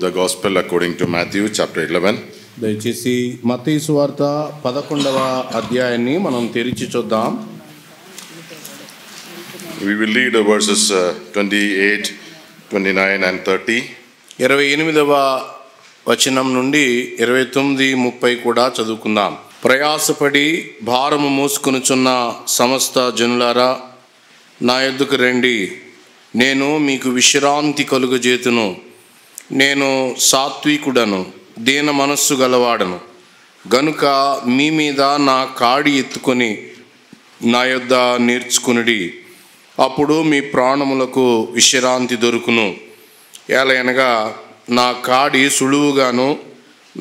The Gospel according to Matthew chapter 11. దయచేసి మత్తయి సువార్త 11వ అధ్యాయాన్ని మనం తెరిచి చూద్దాం. We will read verses 28, 29 and 30. 28వ వచనం నుండి 29, 30 కూడా చదువుకుందాం. ప్రయాసపడి భారము మోసుకొనుచున్న సమస్త జనులారా నా యొద్దకు రండి, నేను మీకు విశ్రాంతి కలుగజేతును. నేను సాత్వికుడను, దీన మనస్సు గలవాడను గనుక మీ మీద నా కాడి ఎత్తుకొని నా యొద్ద నేర్చుకునుడి, అప్పుడు మీ ప్రాణములకు విశ్రాంతి దొరుకును. ఏలయనగా నా కాడి సులువుగాను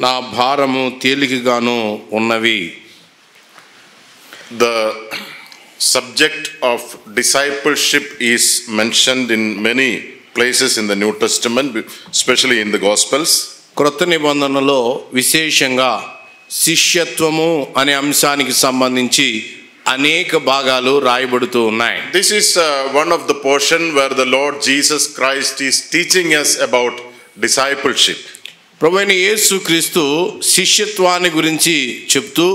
నా భారము తేలికగాను ఉన్నవి. The subject of discipleship is mentioned in many places in the New Testament, especially in the Gospels. క్రొత్త నిబంధనలో విశేషంగా శిష్యత్వము అనే అంశానికి సంబంధించి అనేక భాగాలు రాయబడుతూ ఉన్నాయి. This is one of the portion where the Lord Jesus Christ is teaching us about discipleship. ప్రభువైన యేసుక్రీస్తు శిష్యత్వాన్ని గురించి చెప్తూ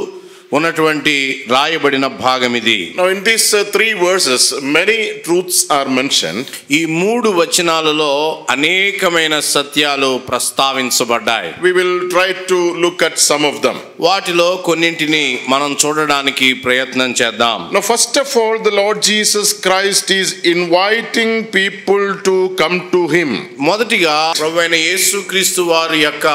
ఉన్నటువంటి రాయబడిన భాగం ఇది. Now in these three verses many truths are mentioned. ఈ 3 వచనాలలో అనేకమైన సత్యాలు ప్రస్తావించబడ్డాయి. We will try to look at some of them. వాటిలో కొన్నింటిని మనం చూడడానికి ప్రయత్నం చేద్దాం. Now first of all, the Lord Jesus Christ is inviting people to come to him. మొదటిగా ప్రభువైన యేసుక్రీస్తు వారి యొక్క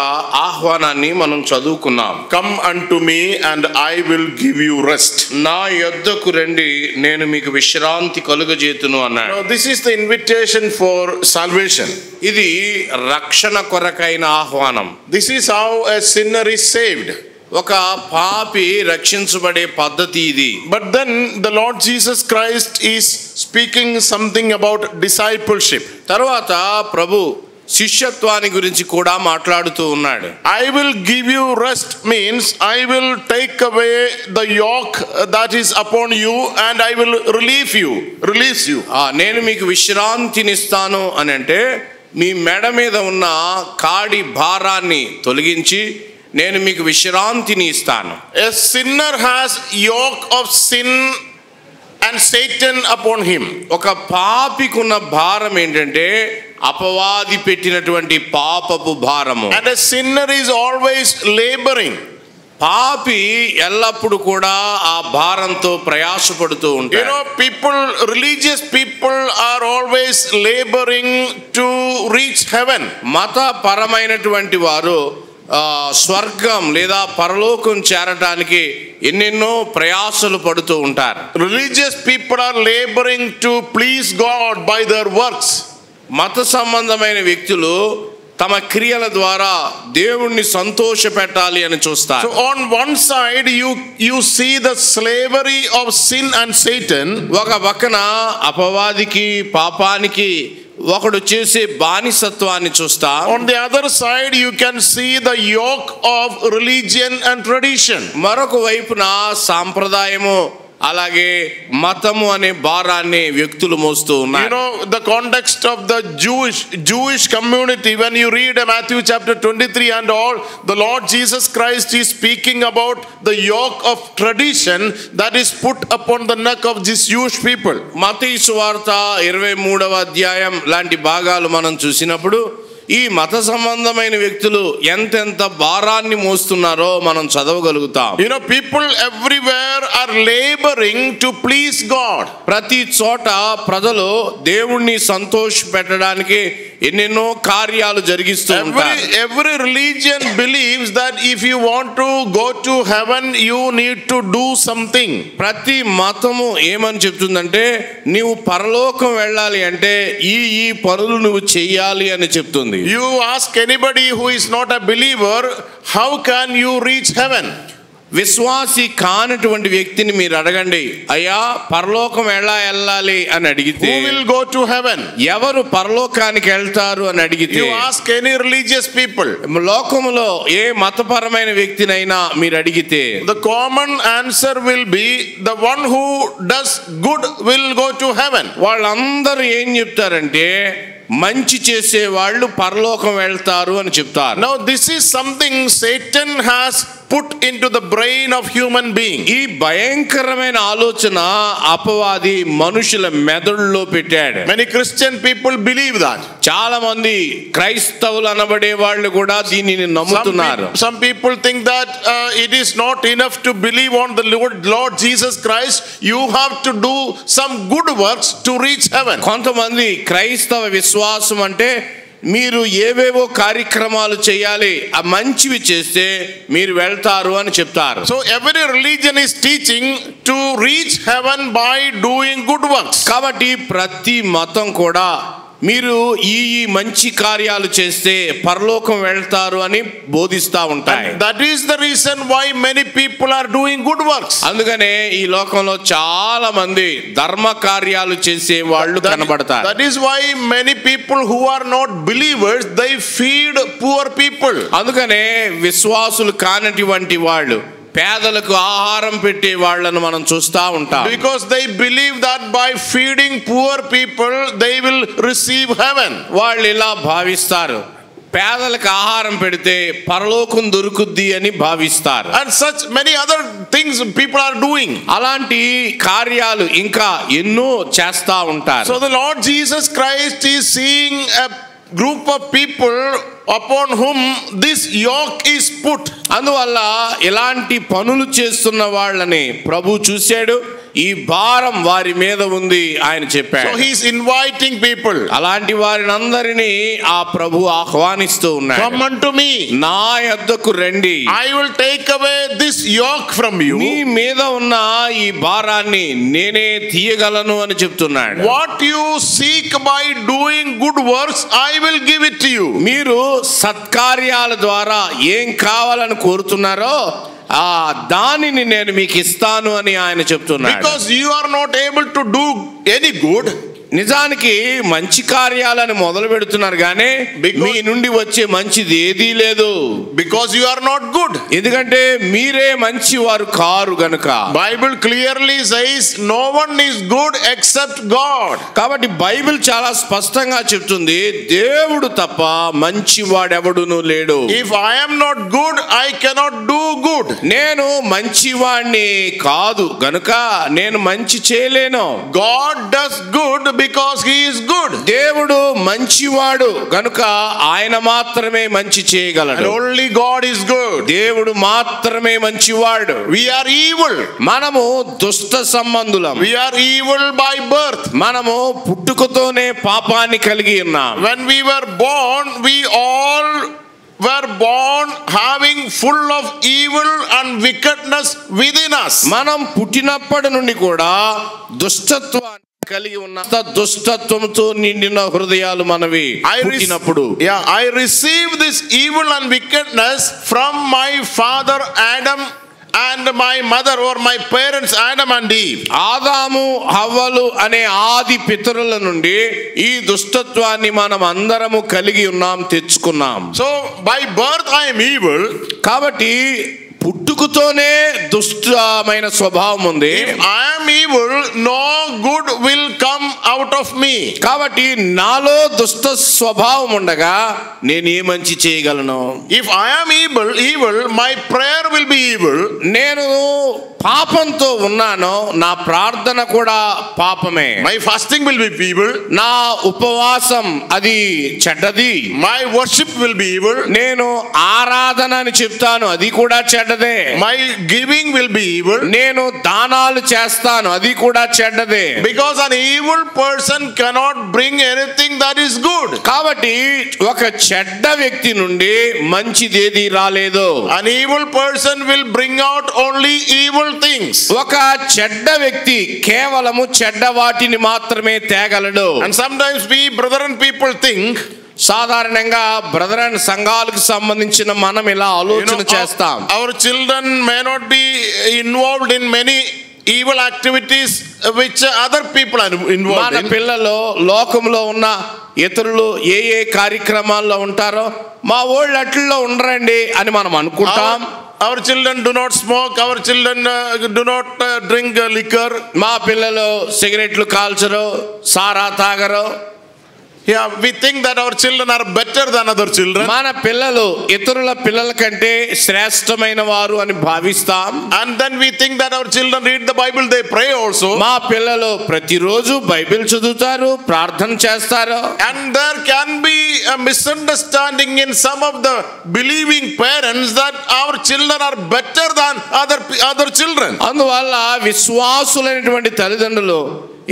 ఆహ్వానాన్ని మనం చదువుకున్నాం. Come unto me and I will give you rest. నా యొద్దకు రండి, నేను మీకు విశ్రాంతి కలుగజేతును అన్నాడు. Now this is the invitation for salvation. ఇది రక్షణ కొరకైన ఆహ్వానం. This is how a sinner is saved. ఒక పాపి రక్షించబడే పద్ధతి ఇది. But then the Lord Jesus Christ is speaking something about discipleship. తర్వాత ప్రభు శిష్యత్వాన్ని గురించి కూడా మాట్లాడుతూ ఉన్నాడు. I will give you rest means I will take away the yoke that is upon you and I will release you. నేను మీకు విశ్రాంతినిస్తాను అని అంటే మీ మెడ మీద ఉన్న కాడి భారాన్ని తొలగించి నేను మీకు విశ్రాంతిని ఇస్తాను. A sinner has yoke of sin and Satan upon him. ఒక పాపికున్న భారం ఏంటంటే అపవాది పెట్టినటువంటి పాపపు భారము. And a sinner is always laboring. పాపి ఎల్లప్పుడు కూడా ఆ భారంతో ప్రయాసపడుతూ ఉంటాడు. Religious people are always laboring to reach heaven. మతపరమైనటువంటి వారు స్వర్గం లేదా పరలోకం చేరడానికి ఎన్నెన్నో ప్రయాసలు పడుతూ ఉంటారు. Religious people are laboring to please God by their works. మత సంబంధమైన వ్యక్తులు తమ క్రియల ద్వారా దేవుణ్ణి సంతోషపెట్టాలి అని చూస్తారు. So on one side you see the slavery of sin and Satan. ఒక పక్కన అపవాదికి పాపానికి ఒకడు చేసే బానిసత్వాన్ని చూస్తా. On the other side you can see the yoke of religion and tradition. మరొక వైపున సాంప్రదాయము అలాగే మతము అనే భారాన్ని వ్యక్తులు మోస్తూ ఉన్నారు. The context of the Jewish community, when you read Matthew chapter 23 and all, the Lord Jesus Christ is speaking about the yoke of tradition that is put upon the neck of these Jewish people. మత్తయి సువార్త 23వ అధ్యాయం లాంటి భాగాలు మనం చూసినప్పుడు ఈ మత సంబంధమైన వ్యక్తులు ఎంతెంత భారాన్ని మోస్తున్నారో మనం చదవగలుగుతాం. People everywhere are laboring to please God. ప్రతి చోట ప్రజలు దేవుణ్ణి సంతోషపెట్టడానికి ఎన్నెన్నో కార్యాలు జరిగిస్తూ ఉంటారు. Every religion believes that if you want to go to heaven you need to do something. ప్రతి మతము ఏమని చెప్తుందంటే నీవు పరలోకం వెళ్ళాలి అంటే ఈ పనులు నువ్వు చెయ్యాలి అని చెప్తుంది. You ask anybody who is not a believer, how can you reach heaven? విశ్వాసి కానటువంటి వ్యక్తిని మీరు అడగండి, అయ్యా పరలోకం ఎలా వెళ్ళాలి అని అడిగితే, who will go to heaven? ఎవరు పరలోకానికి వెళ్తారు అని అడిగితే, you ask any religious people, లోకములో ఏ మతపరమైన వ్యక్తినైనా మీరు అడిగితే, the common answer will be the one who does good will go to heaven. వాళ్ళందరూ ఏం చెప్తారంటే మంచి చేసే వాళ్ళు పరలోకం వెళ్తారు అని చెప్తారు. Now this is something Satan has put into the brain of human being. ఈ భయంకరమైన ఆలోచన అపవాది మనుషుల మెదడులో పెట్టాడు. Many Christian people believe that. చాలా మంది క్రైస్తవులు అనబడే వాళ్ళు కూడా దీనిని నమ్ముతున్నారు. Some people think that it is not enough to believe on the Lord Jesus Christ. You have to do some good works to reach heaven. కొంతమంది క్రైస్తవ విశ్వాసం అంటే మీరు ఏవేవో కార్యక్రమాలు చేయాలి, ఆ మంచివి చేస్తే మీరు వెళ్తారు అని చెప్తారు. So every religion is teaching to reach heaven by doing good works. కాబట్టి ప్రతి మతం కూడా మీరు ఈ మంచి కార్యాలు చేస్తే పరలోకం వెళ్తారు అని బోధిస్తూ ఉంటాయి. That is the reason why many people are doing good works. అందుకనే ఈ లోకంలో చాలా మంది ధర్మ కార్యాలు చేసే వాళ్ళు కనబడతారు. That is why many people who are not believers, they feed poor people. అందుకనే విశ్వాసులు కానటువంటి వాళ్ళు పేదలకు ఆహారం పెట్టే వాళ్ళను మనం చూస్తూ ఉంటాం. Because they believe that by feeding poor people they will receive heaven. వాళ్ళు ఇలా భావిస్తారు, పేదలకు ఆహారం పెడితే పరలోకం దొరుకుద్ది అని భావిస్తారు. And such many other things people are doing. అలాంటి కార్యాలు ఇంకా ఎన్నో చేస్తూ ఉంటారు. So the Lord Jesus Christ is seeing a group of people upon whom this yoke is put. అందువల్ల ఇలాంటి పనులు చేస్తున్న వాళ్ళని ప్రభు చూశాడు, ఈ భారం వారి మీద ఉంది ఆయన చెప్పాడు. So he is inviting people. అలాంటి వారిని అందరినీ ఆ ప్రభు ఆహ్వానిస్తూ ఉన్నాడు. Come unto me. నా యొద్దకు రండి. I will take away this yoke from you. నీ మీద ఉన్న ఈ భారాన్ని నేనే తీయగలను అని చెప్తున్నాడు. What you seek by doing good works, I will give it to you. మీరు సత్కార్యాల ద్వారా ఏం కావాలని కోరుతున్నారో ఆ దానిని నేను మీకు ఇస్తాను అని ఆయన చెప్తున్నాడు. Because you are not able to do any good. నిజానికి మంచి కార్యాలను మొదలు పెడుతున్నారు కానీ మీ నుండి వచ్చే మంచిది ఏదీ లేదు. Because you are not good. ఎందుకంటే మీరే మంచి వారు కారు గనుక. Bible clearly says no one is good except God. కాబట్టి బైబిల్ చాలా స్పష్టంగా చెప్తుంది, దేవుడు తప్ప మంచివాడెవడును లేడు. If I am not good, I cannot do good. నేను మంచివాణ్ణి కాదు గనుక నేను మంచి చేయలేను. God does good because he is good. దేవుడు మంచివాడు గనుక ఆయన మాత్రమే మంచి చేయగలడు. And only God is good. దేవుడు మాత్రమే మంచివాడు. We are evil. మనము దుష్ట సంబంధులం. We are evil by birth. మనము పుట్టుకతోనే పాపాన్ని కలిగి ఉన్నాం. When we were born, we all were born having full of evil and wickedness within us. మనం పుట్టినప్పటి నుండి కూడా దుష్టత్వాన్ని కలిగి ఉన్న దుష్టత్వంతో నిండిన హృదయాలు మనవి. పుట్టినప్పుడు I received this evil and wickedness from my father Adam and my mother or my parents Adam and Eve. ఆదాము హవ్వలు అనే ఆది పితరుల నుండి ఈ దుష్టత్వాన్ని మనం అందరము కలిగి ఉన్నాం, తెచ్చుకున్నాం. So by birth I am evil. కాబట్టి పుట్టుకతోనే దుష్టమైన స్వభావం ఉంది. If I am evil, no good will come out of me. కాబట్టి నాలో దుష్ట స్వభావం ఉండగా నేను ఏ మంచి చేయగలను? If I am evil, my prayer will be evil. నేను పాపంతో ఉన్నాను, నా ప్రార్థన కూడా పాపమే. My fasting will be evil. నా ఉపవాసం అది చెడ్డది. My worship will be evil. నేను ఆరాధన అని చెప్తాను, అది కూడా చెడ్డదే. My giving will be evil. నేను దానాలు చేస్తాను, అది కూడా చెడ్డదే. Because an evil person cannot bring anything that is good. కాబట్టి ఒక చెడ్డ వ్యక్తి నుండి మంచిదేది రాలేదు. An evil person will bring out only evil things. ఒక చెడ్డ వ్యక్తి కేవలము చెడ్డ వాటిని మాత్రమే తేగలడు. And sometimes we brethren people think, సాధారణంగా బ్రదర్ అండ్ సంఘాలకు సంబంధించిన మనం ఇలా ఆలోచన చేస్తాం, our children may not be involved in many evil activities which other people are involved in. మన పిల్లలు లోకంలో ఉన్న ఇతరులు ఏ ఏ కార్యక్రమాల్లో ఉంటారో మా వాళ్ళు అట్లలో ఉండరండి అని మనం అనుకుంటాం. Our children do not smoke. Our children do not drink liquor. మా పిల్లలు సిగరెట్లు కాల్చరు, సారా తాగరు. Yeah, we think that our children are better than other children. మన పిల్లలు ఇతరుల పిల్లల కంటే శ్రేష్టమైన వారు అని భావిస్తాం. And then we think that our children read the Bible, they pray also. మా పిల్లలు ప్రతిరోజు బైబిల్ చదువుతారు, ప్రార్థన చేస్తారు. And there can be a misunderstanding in some of the believing parents that our children are better than other children. అందువల్ల విశ్వాసులైనటువంటి తల్లిదండ్రులు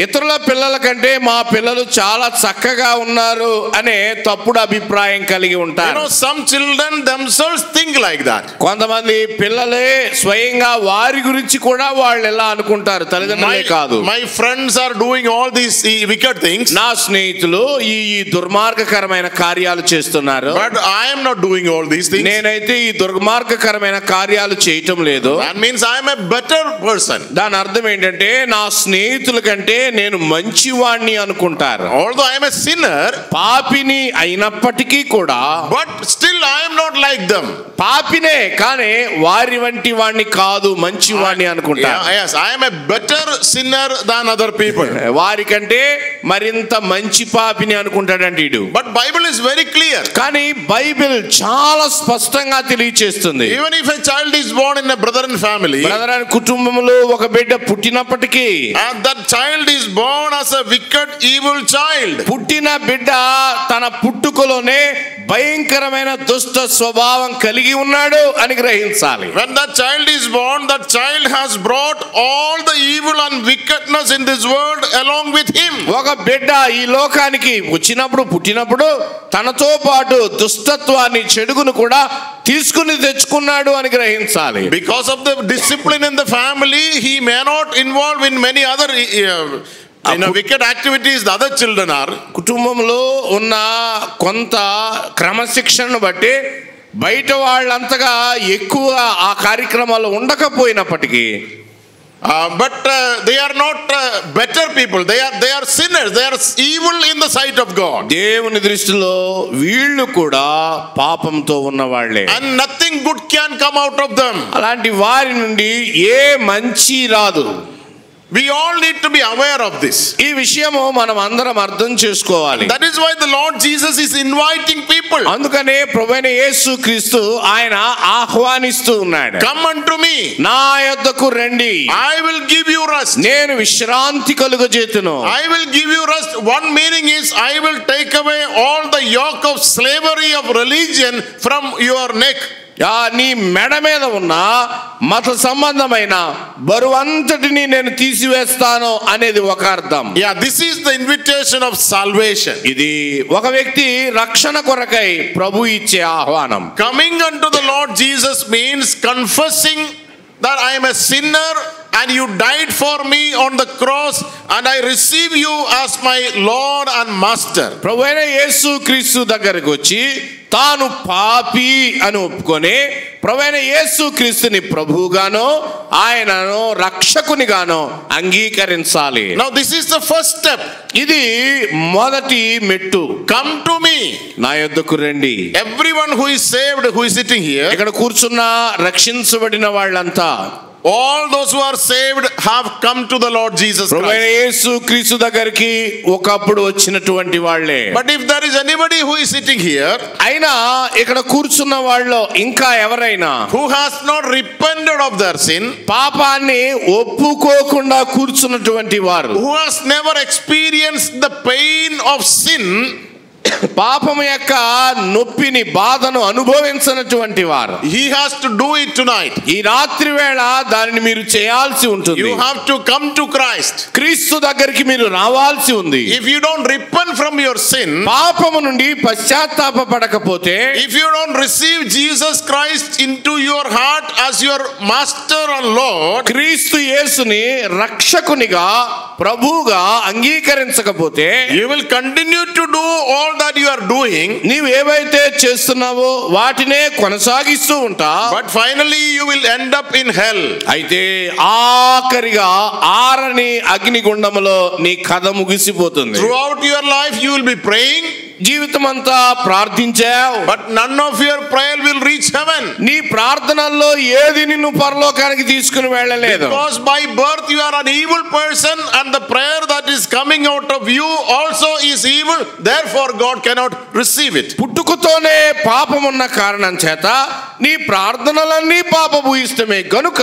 ఇతరుల పిల్లల కంటే మా పిల్లలు చాలా చక్కగా ఉన్నారు అనే తప్పుడు అభిప్రాయం కలిగి ఉంటారు. Some children themselves think like that. కొంతమంది పిల్లలే స్వయంగా వారి గురించి కూడా వాళ్ళు ఎలా అనుకుంటారు, తల్లిదండ్రులే కాదు. My friends are doing all these wicked things. నా స్నేహితులు ఈ దుర్మార్గకరమైన కార్యాలు చేస్తున్నారు. But I am not doing all these things. నేనైతే ఈ దుర్మార్గకరమైన కార్యాలు చేయటం లేదు. That means I am a better person. దాని అర్థం ఏంటంటే నా స్నేహితుల కంటే నేను మంచివాణ్ణి అనుకుంటారు. Although I am a sinner, పాపిని అయినప్పటికీ కూడా, but still I am not like them. పాపినే కానీ వారి వంటి వాణ్ణి కాదు, మంచివాణ్ణి అనుకుంటారు. Yes, I am a better sinner than other people. వారికంటే మరింత మంచి పాపిని అనుకుంటాడంటే ఇడు. But Bible is very clear. కానీ బైబిల్ చాలా స్పష్టంగా తెలియచేస్తుంది. Even if a child is born in a brethren family, brethren కుటుంబంలో ఒక బిడ్డ పుట్టినప్పటికీ, and that child is born as a wicked evil child. పుట్టిన బిడ్డ తన పుట్టుకలోనే భయంకరమైన దుష్ట స్వభావం కలిగి ఉన్నాడు అని గ్రహించాలి. When that child is born, that child has brought all the evil and wickedness in this world along with him. ఒక బిడ్డ ఈ లోకానికి పుట్టినప్పుడు తనతో పాటు దుష్టత్వాన్ని, చెడుగును కూడా తీసుకుని తెచ్చుకున్నాడు అని గ్రహించాలి. Because of the discipline in the family, he may not involve in many other wicked activities the other children are. కుటుంబంలో ఉన్న కొంత క్రమశిక్షణను బట్టి బయట వాళ్ళంతగా ఎక్కువ ఆ కార్యక్రమాలు ఉండకపోయినప్పటికీ, but they are not better people. They are sinners. They are evil in the sight of God. దేవుని దృష్టిలో వీళ్ళు కూడా పాపంతో ఉన్న వాళ్ళే. And nothing good can come out of them. అలాంటి వారి నుండి ఏ మంచి రాదు. We all need to be aware of this. ఈ విషయము మనం అందరం అర్థం చేసుకోవాలి. That is why the Lord Jesus is inviting people. అందుకనే ప్రభువైన యేసుక్రీస్తు ఆయన ఆహ్వానిస్తూ ఉన్నాడు. Come unto me. నా యొద్దకు రండి. I will give you rest. నేను విశ్రాంతి కలుగజేతును. I will give you rest. One meaning is I will take away all the yoke of slavery of religion from your neck. నీ మెడ మీద ఉన్న మత సంబంధమైన బరువంతటిని నేను తీసివేస్తాను అనేది ఒక అర్థం. This is the invitation of salvation. ఇది ఒక వ్యక్తి రక్షణ కొరకై ప్రభు ఇచ్చే ఆహ్వానం. Coming unto the Lord Jesus means confessing that I am a sinner and you died for me on the cross and I receive you as my Lord and Master. ప్రభువైన యేసుక్రీస్తు దగ్గరికి వచ్చి తాను పాపి అని ఒప్పుకొని ప్రభువైన యేసుక్రీస్తుని ప్రభువుగానో ఆయనను రక్షకునిగానో అంగీకరించాలి. Now this is the first step. ఇది మొదటి మెట్టు. Come to me. నా యొద్దకు రండి. Everyone who is saved, who is sitting here, ఇక్కడ కూర్చున్న రక్షించబడిన వాళ్ళంతా, all those who are saved have come to the Lord Jesus Christ. ప్రభువైన యేసుక్రీస్తు దగ్గరికి ఒకప్పుడు వచ్చినటువంటి వాళ్ళే. But if there is anybody who is sitting here, అయినా ఇక్కడ కూర్చున్న వాళ్ళలో ఇంకా ఎవరైనా who has not repented of their sin, పాపాన్ని ఒప్పుకోకుండా కూర్చున్నటువంటి వారు, who has never experienced the pain of sin, పాపము యొక్క నొప్పిని, బాధను అనుభవించినటువంటి వారు, he has to do it tonight. ఈ రాత్రి వేళ దానిని మీరు చేయాల్సి ఉంటుంది. You have to come to Christ. క్రీస్తు దగ్గరికి మీరు రావాల్సి ఉంది. If you don't repent from your sin, పాపము నుండి పశ్చాత్తాపపడకపోతే, if you don't receive Jesus Christ into your heart as your master and Lord, క్రీస్తు యేసుని రక్షకునిగా ప్రభువుగా అంగీకరించకపోతే, you will continue to do all that you are doing. నీవు ఏవైతే చేస్తున్నావో వాటినే కొనసాగిస్తూ ఉంటా. But finally you will end up in hell. అయితే ఆఖరిగా ఆరని అగ్నిగుండములో నీ కథ ముగిసిపోతుంది. Throughout your life you will be praying. జీవితం అంతా ప్రార్థించావు, but none of your prayer will reach heaven. నీ ప్రార్థనల్లో ఏది నిన్ను పరలోకానికి తీసుకుని వెళ్ళలేదు. Because by birth you are an evil person, and the prayer that is coming out of you also is evil, therefore God cannot receive it. పుట్టుకతోనే పాపం ఉన్న కారణం చేత నీ ప్రార్థనలన్నీ పాపభూయిష్టమే గనుక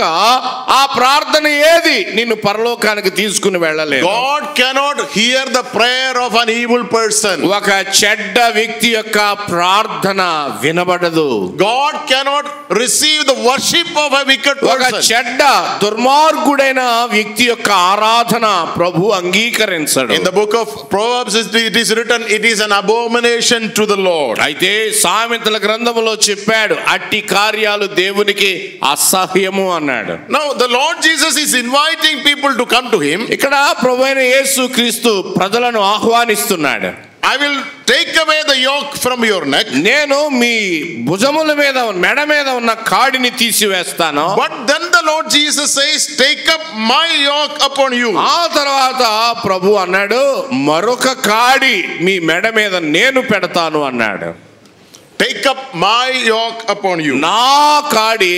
ఆ ప్రార్థన ఏది నిన్ను పరలోకానికి తీసుకుని వెళ్ళలేదు. God cannot hear the prayer of an evil person. ఒక చెడ్డ వ్యక్తి యొక్క ప్రార్థన వినబడదు. God cannot receive the worship of a wicked ఒక person. చెడ్డ దుర్మార్గుడైన వ్యక్తి యొక్క ఆరాధన ప్రభు అంగీకరించడు. In the book of Proverbs it is written, it is an abomination to the Lord. అయితే సామెతల గ్రంథములో చెప్పాడు, అట్టి కార్యాలు దేవునికి అసహ్యము అన్నాడు. Now the Lord Jesus is inviting people to come to him. ఇక్కడ ప్రభువైన యేసు క్రీస్తు ప్రజలను ఆహ్వానిస్తున్నాడు. I will take away the yoke from your neck. నేను మీ భుజముల మీద మెడ మీద ఉన్న కాడిని తీసివేస్తాను. But then the Lord Jesus says, take up my yoke upon you. ఆ తర్వాత ప్రభు అన్నాడు, మరొక కాడి మీ మెడ మీద నేను పెడతాను అన్నాడు. Take up my yoke upon you. నా కాడి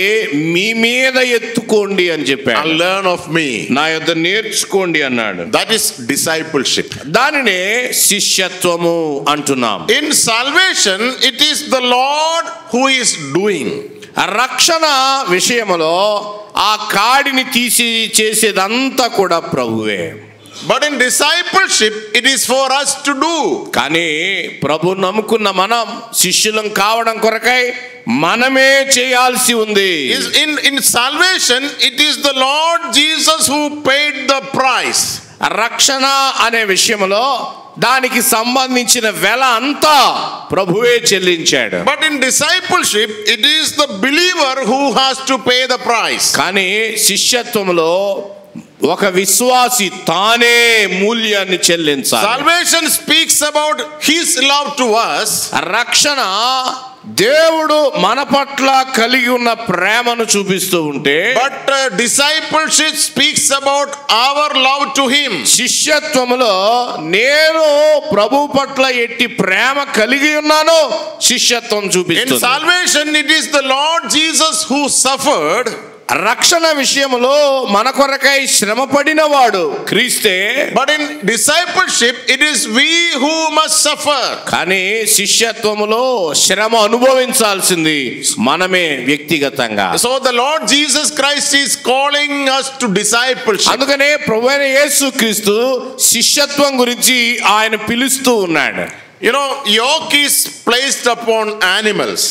మీ మీద ఎత్తుకోండి అని చెప్పాడు. And learn of me. నా యొద్ద నేర్చుకోండి అన్నాడు. That is discipleship. దానినే శిష్యత్వము అంటున్నాం. In salvation, it is the Lord who is doing. రక్షణ విషయములో ఆ కాడిని తీసి చేసేదంతా కూడా ప్రభువే. But in discipleship, it is for us to do. కానీ ప్రభు నమ్ముకున్న మనం శిష్యులం కావడం కొరకై మనమే చేయాల్సి ఉంది. In salvation, it is the Lord Jesus who paid the price. రక్షణ అనే విషయంలో దానికి సంబంధించిన వెల అంతా ప్రభువే చెల్లించాడు. But in discipleship, it is the believer who has to pay the price. కానీ శిష్యత్వంలో ఒక విశ్వాసి తానే మూల్యాన్ని చెల్లించాలి. Salvation speaks about his love to us. రక్షణ దేవుడు మన పట్ల కలిగి ఉన్న ప్రేమను చూపిస్తూ ఉంటే, But discipleship speaks about our love to him. శిష్యత్వములో నేను ప్రభు పట్ల ఎట్టి ప్రేమ కలిగి ఉన్నానో శిష్యత్వం In చూపిస్తుంది. salvation, it is the Lord Jesus who suffered. రక్షణ విషయంలో మన కొరకై శ్రమ పడినవాడు క్రీస్తే. But in discipleship, it is we who must suffer. కానీ శిష్యత్వములో శ్రమ అనుభవించాల్సింది మనమే వ్యక్తిగతంగా. So the Lord Jesus Christ is calling us to discipleship. అందుకనే ప్రభువైన యేసు క్రీస్తు శిష్యత్వం గురించి ఆయన పిలుస్తూ ఉన్నాడు. You know, yoke is placed upon animals.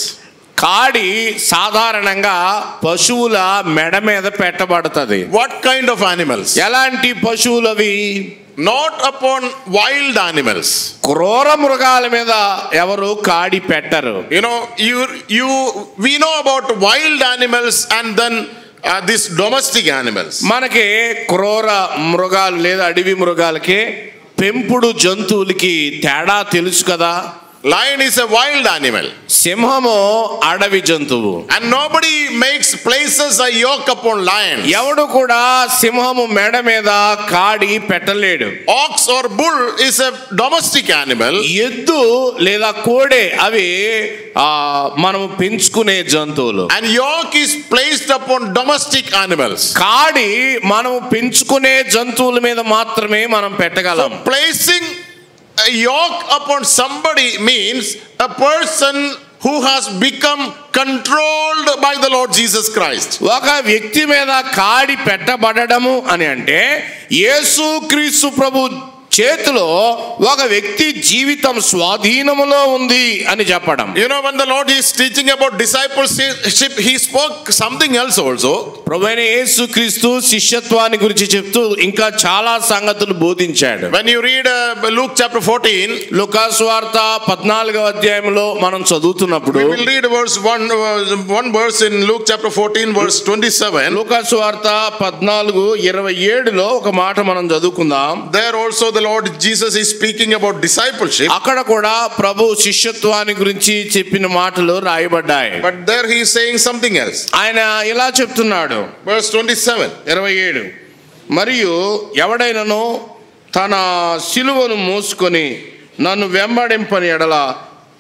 కాడి సాధారణంగా పశువుల మెడ మీద పెట్టబడుతుంది. What kind of animals? ఎలాంటి పశువులవి? Not upon wild animals. క్రూర మృగాల మీద ఎవరు కాడి పెట్టరు. You know, we know about wild animals and then these domestic animals. మనకి క్రూర మృగాలు లేదా అడవి మృగాలకి పెంపుడు జంతువులకి తేడా తెలుసు కదా. Lion is a wild animal. సింహము అడవి జంతువు. And nobody places a yoke upon lion. ఎవడు కూడా సింహము మెడ మీద కాడి పెట్టలేడు. Ox or bull is a domestic animal. ఎద్దు లేదా కోడె అవి మనము పెంచుకునే జంతువులు. And yoke is placed upon domestic animals. కాడి మనము పెంచుకునే జంతువుల మీద మాత్రమే మనం పెట్టగలం. So placing a yoke upon somebody means a person who has become controlled by the Lord Jesus Christ. ఒక వ్యక్తి మీద కాడి పెట్టబడడము అని అంటే యేసు క్రీస్తు ప్రభు చేతిలో ఒక వ్యక్తి జీవితం స్వాధీనములో ఉంది అని చెప్పడం. You know, when the Lord is teaching about discipleship, he spoke something else also. ప్రభువైన యేసు క్రీస్తు శిష్యత్వాన్ని గురించి చెప్తూ ఇంకా చాలా సంగతులు బోధించాడు. When you read Luke chapter 14, లూకా సువార్త 14వ అధ్యాయంలో మనం చదువుతున్నప్పుడు, we will read one verse in Luke chapter 14 verse 27. లూకా సువార్త 14:27లో ఒక మాట మనం చదువుకుందాం. There also the Lord Jesus is speaking about discipleship. అక్కడ కూడా ప్రభు శిష్యత్వాన్ని గురించి చెప్పిన మాటలు రాయబడ్డాయి. But there he is saying something else. ఆయన ఇలా చెప్తున్నాడు. Verse 27. మరియు ఎవడైనను తన సిలువను మోసుకొని నన్ను వెంబడింపని ఎడల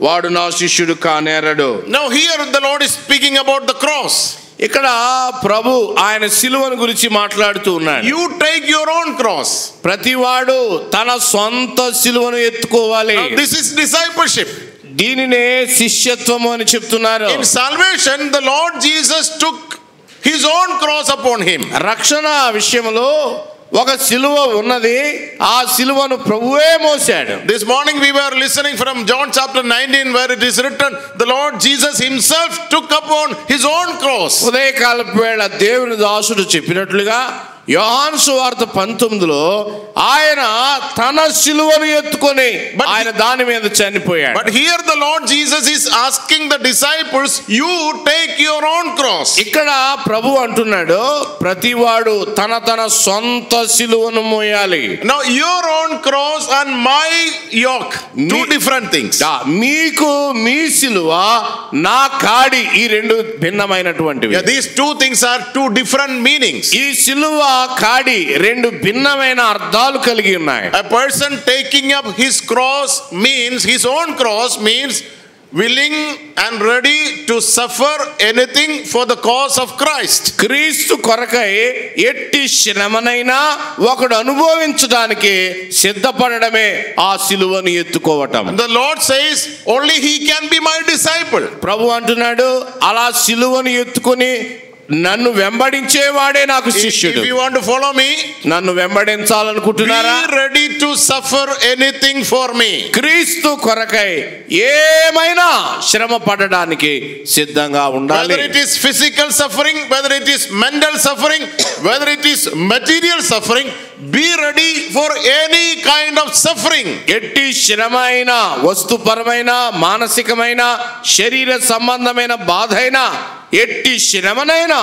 వాడు నా శిష్యుడు కానేరడు. Now here the Lord is speaking about the cross. ఇక్కడ ప్రభు ఆయన సిలువను గురించి మాట్లాడుతూ ఉన్నాడు. You take your own cross. ప్రతివాడు తన సొంత సిలువను ఎత్తుకోవాలి. Now this is discipleship. దీనినే శిష్యత్వము అని చెప్తున్నారు. In salvation the Lord Jesus took his own cross upon him. రక్షణ విషయంలో ఒక సిలువ ఉన్నది, ఆ సిలువను ప్రభువే మోసాడు. This morning we were listening from John chapter 19 where it is written the Lord Jesus himself took upon his own cross. ఉదయకాలపు వేళ దేవుని దాసుడు చెప్పినట్లుగా యోహాను సువార్త 19లో ఆయన తన సిలువను ఎత్తుకొని ఆయన దాని మీద చనిపోయాడు. But here the Lord Jesus is asking the disciples, you take your own cross. ఇక్కడ ప్రభు అంటున్నాడు ప్రతివాడు తన తన సొంత సిలువను మోయాలి. Now your own cross and my yoke, two different things. మీకు మీ సిలువ, నా కాడి, ఈ రెండు భిన్నమైనటువంటివి. Yeah, these two things are two different meanings. ఈ సిలువ కాడి రెండు భిన్నమైన అర్థాలు కలిగి ఉన్నాయి. A person taking up his cross means his own cross means willing and ready to suffer anything for the cause of Christ. క్రీస్తు కొరకై ఎట్టి శ్రమనైనా ఒకడు అనుభవించడానికి సిద్ధపడడమే ఆ సిలువను ఎత్తుకోవటం. The Lord says only he can be my disciple. ప్రభు అంటున్నాడు అలా సిలువను ఎత్తుకొని నన్ను వెంబడించేవాడే నాకు శిష్యుడు. If you want to follow me, నన్ను వెంబడించాలనుకుంటున్నారా, be ready to suffer anything for me. క్రీస్తు కొరకై ఏమైనా శ్రమ పడడానికి సిద్ధంగా ఉండాలి. Whether it is physical suffering, whether it is mental suffering, whether it is material suffering, be ready for any kind of suffering. ఎట్టి శ్రమ అయినా, వస్తుపరమైన, మానసికమైన, శరీర సంబంధమైన బాధ అయినా, ఎట్టి శ్రమనైనా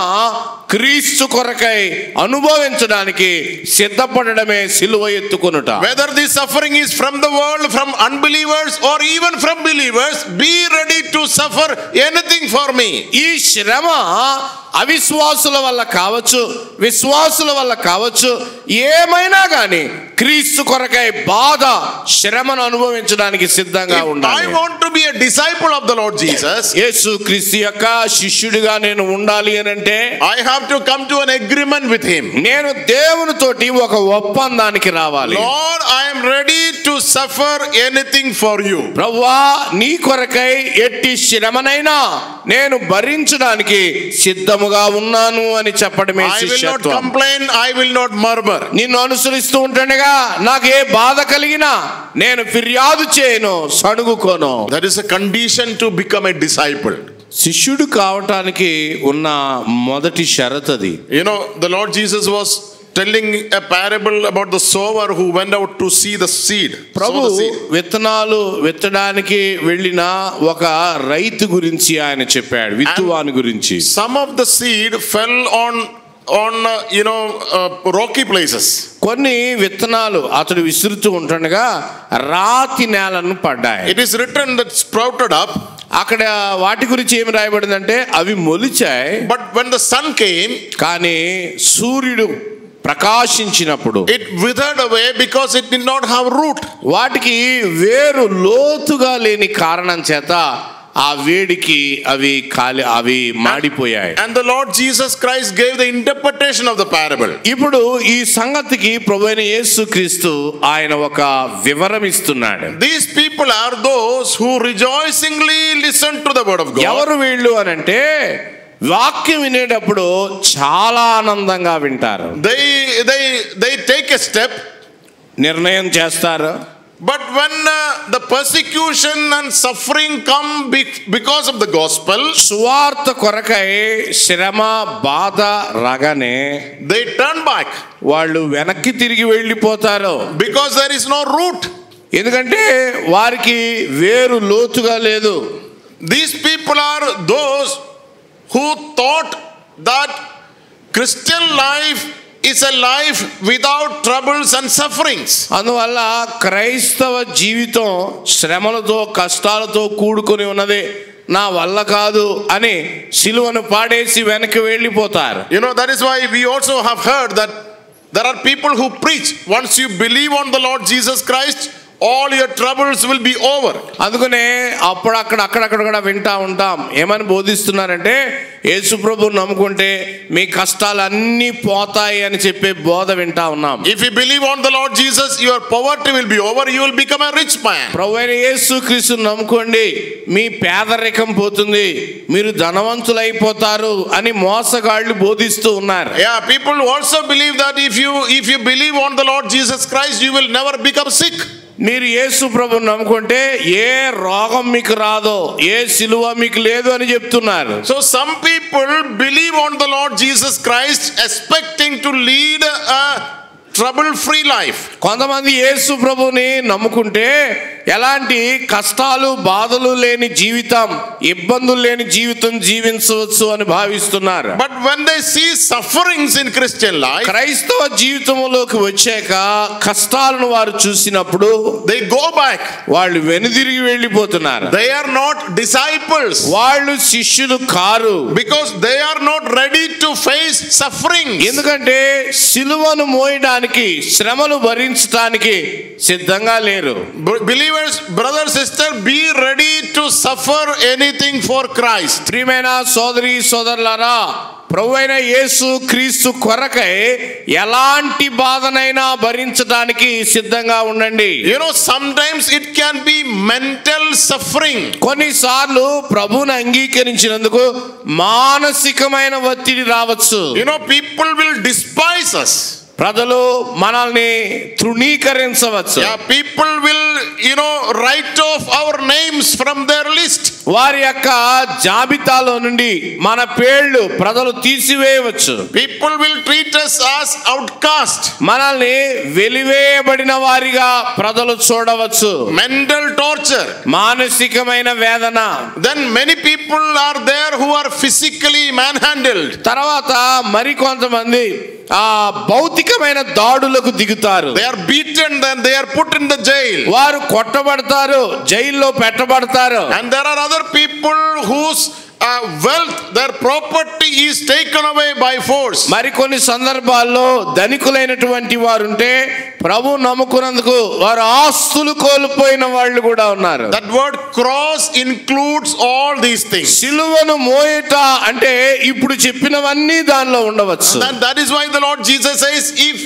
క్రీస్తు కొరకై అనుభవించడానికి సిద్ధపడడమే సిలువ ఎత్తుకొనుట. Whether this suffering is from the world, from unbelievers or even from believers, be ready to suffer anything for me. ఈ శ్రమ అవిశ్వాసుల వల్ల కావచ్చు, విశ్వాసుల వల్ల కావచ్చు, ఏమైనా కానీ క్రీస్తు కొరకై బాధ, శ్రమను అనుభవించడానికి సిద్ధంగా ఉండాలి. I want to be a disciple of the Lord Jesus. యేసు క్రీస్తు యొక్క శిష్యుడిగా నేను ఉండాలి అని అంటే I have to come to an agreement with him. నేను దేవునితోటి ఒక ఒప్పందానికి రావాలి. Lord, I am ready to suffer anything for you. ప్రభువా నీ కొరకై ఎట్టి శ్రమనైనా నేను భరించడానికి సిద్ధముగా ఉన్నాను అని చెప్పడమే శిష్యత్వం. I will not complain, I will not murmur. నిన్ను అనుసరిస్తూ ఉంటుండగా నాకు ఏ బాధ కలిగినా నేను ఫిర్యాదు చేయను, సణుగుకోను. That is a condition to become a disciple. శిష్యుడు కావటానికి ఉన్న మొదటి షరతు అది. You know, the Lord Jesus was telling a parable about the sower who went out to see the seed. ప్రభు విత్తనాలు విత్తడానికి వెళ్ళిన ఒక రైతు గురించి ఆయన చెప్పాడు, విత్తువాని గురించి. Some of the seed fell on rocky places. కొన్ని విత్తనాలు అతడు విసురుతూ ఉంటుండగా రాతి నేలను పడ్డాయి. It is written that sprouted up. అక్కడ వాటి గురించి ఏమి రాయబడిందంటే అవి మొలిచాయి. But when the sun came, కానీ సూర్యుడు ప్రకాశించినప్పుడు it withered away because it did not have root. వాటికి వేరు లోతుగా లేని కారణం చేత ఆ వేడికి అవి మాడిపోయాయి. And the Lord Jesus Christ gave the interpretation of the parable. ఇప్పుడు ఈ సంగతికి ప్రభువైన యేసుక్రీస్తు ఆయన ఒక వివరణ ఇస్తున్నాడు. These people are those who rejoicingly listen to the word of God. ఎవరు వీళ్ళు అనంటే వాక్యం వినేటప్పుడు చాలా ఆనందంగా వింటారు. They take a step, నిర్ణయం చేస్తారు. but when the persecution and suffering come because of the gospel, సువార్త కొరకై శ్రమ బాధ రాగానే they turn back. వాళ్ళు వెనక్కి తిరిగి వెళ్ళిపోతారు. Because there is no root. ఎందుకంటే వారికి వేరు లోతుగా లేదు. These people are those who thought that Christian life is a life without troubles and sufferings. అందువల్ల క్రైస్తవ జీవితం శ్రమలతో కష్టాలతో కూడుకొని ఉన్నది, నా వల్ల కాదు అని సిలువను పాడేసి వెనక్కి వెళ్ళిపోతారు. You know, that is why we also have heard that there are people who preach once you believe on the Lord Jesus Christ, all your troubles will be over. అందుకనే అక్కడక్కడ కూడా వింటా ఉంటాం. ఏమని బోధిస్తున్నారంటే యేసు ప్రభువుని నమ్ముకుంటే మీ కష్టాలన్నీ పోతాయి అని చెప్పే బోధ వింటా ఉన్నాం. If you believe on the Lord Jesus, your poverty will be over, you will become a rich man. ప్రభువైన యేసుక్రీస్తుని నమ్ముకోండి, మీ పేదరికం పోతుంది, మీరు ధనవంతులైపోతారు అని మోసగాళ్ళు బోధిస్తూ ఉన్నారు. Yeah, people also believe that if you believe on the Lord Jesus Christ, you will never become sick. మీరు యేసు ప్రభువుని నమ్ముకుంటే ఏ రోగం మీకు రాదో, ఏ సిలువ మీకు లేదు అని చెప్తున్నారు. So some people believe on the Lord Jesus Christ expecting to lead a trouble-free life. కొంతమంది యేసు ప్రభువుని నమ్ముకుంటే ఎలాంటి కష్టాలు బాధలు లేని జీవితం, ఇబ్బందులు లేని జీవితం జీవించవచ్చు అని భావిస్తున్నారు. But when they see sufferings in Christian life, క్రైస్తవ జీవితంలోకి వచ్చాక కష్టాలను వారు చూసినప్పుడు they go back. వాళ్ళు వెనుదిరిగి వెళ్ళిపోతున్నారు. They are not disciples. వాళ్ళు శిష్యులు car. Because they are not ready to face suffering. ఎందుకంటే సిలువను మోయడానికి, శ్రమలు భరించడానికి సిద్ధంగా లేరు. Believers, brother, sister, be ready to suffer anything for Christ. ప్రియమైన సోదరి సోదరులారా, ప్రభువైన యేసు క్రీస్తు కొరకై ఎలాంటి బాధనైనా భరించడానికి సిద్ధంగా ఉండండి. You know, sometimes it can be mental suffering. కొన్నిసార్లు ప్రభువుని అంగీకరించినందుకు మానసికమైన ఒత్తిడి రావచ్చు. You know, people will despise us. ప్రజలు మనల్ని తృణీకరించవచ్చు. Yeah, people will, write off our names from their list. వారి యొక్క జాబితాలో నుండి మన పేర్లు ప్రజలు తీసివేయవచ్చు. People will treat us as outcast. మనల్ని వెలివేయబడిన వారిగా ప్రజలు చూడవచ్చు. Mental torture. మానసికమైన వేదన. Then many people are there who are physically manhandled. తర్వాత మరికొంతమంది భౌతికమైన దాడులకు దిగుతారు. They are beaten, then they are put in the jail. వారు కొట్టబడతారు, జైల్లో పెట్టబడతారు. And there are other people whose wealth, their property is taken away by force. మరికొన్ని సందర్భాల్లో ధనికులైనటువంటి వారు ఉంటే ప్రభు నమ్ముకున్నందుకు వారు ఆస్తులు కోల్పోయిన వాళ్ళు కూడా ఉన్నారు. That word cross includes all these things. సిలువను మోయట అంటే ఇప్పుడు చెప్పినవన్నీ దానిలో ఉండవచ్చు. And that is why the Lord Jesus says, if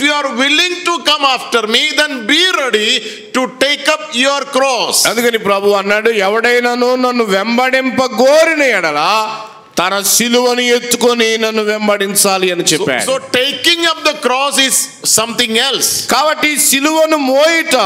you are willing to come after me, then be ready to take up your cross. అందుకని ప్రభు అన్నాడు, ఎవడైనాను నన్ను వెంబడింప కోరిన ఎడల తన సిలువను ఎత్తుకొని నన్ను వెంబడించాలి అని చెప్పాడు. So taking up the cross is something else. కాబట్టి సిలువను మోయట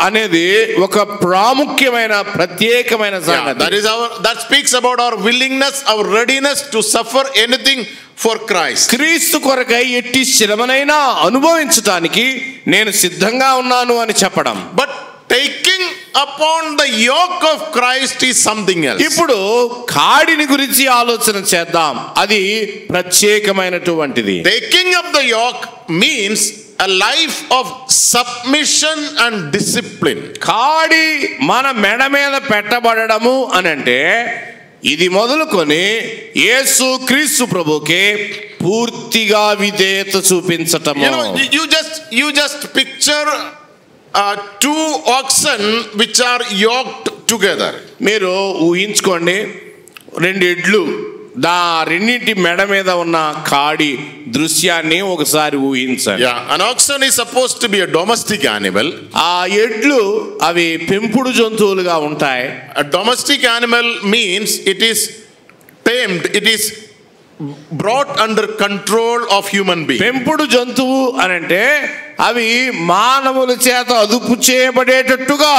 అనేది ఒక ప్రాముఖ్యమైన ప్రత్యేకమైన సంగతి. That speaks about our willingness, our readiness to suffer anything for Christ. క్రీస్తు కొరకై ఎట్టి శ్రమనైనా అనుభవించడానికి నేను సిద్ధంగా ఉన్నాను అని చెప్పడం. But taking upon the yoke of Christ is something else. ఇప్పుడు కాడిని గురించి ఆలోచన చేద్దాం. అది ప్రత్యేకమైనటువంటిది. Taking up the yoke means a life of submission and discipline. కాడి మన మెడ మీద పెట్టబడము అని అంటే ఇది మొదలుకొని యేసు క్రీస్తు ప్రభుకే పూర్తిగా విధేయత చూపించటము. You just picture two oxen which are yoked together. మీరు ఊహించుకోండి, రెండు ఎడ్లు, రెండింటి మెడ మీద ఉన్న కాడి దృశ్యాన్ని ఒకసారి ఊహించండి. An oxen is supposed to be a domestic animal. ఆ ఎడ్లు అవి పెంపుడు జంతువులుగా ఉంటాయి. A domestic animal means it is tamed, it is brought under control of human being. పెంపుడు జంతువు అనంటే అవి మానవుల చేత అదుపు చేయబడేటట్టుగా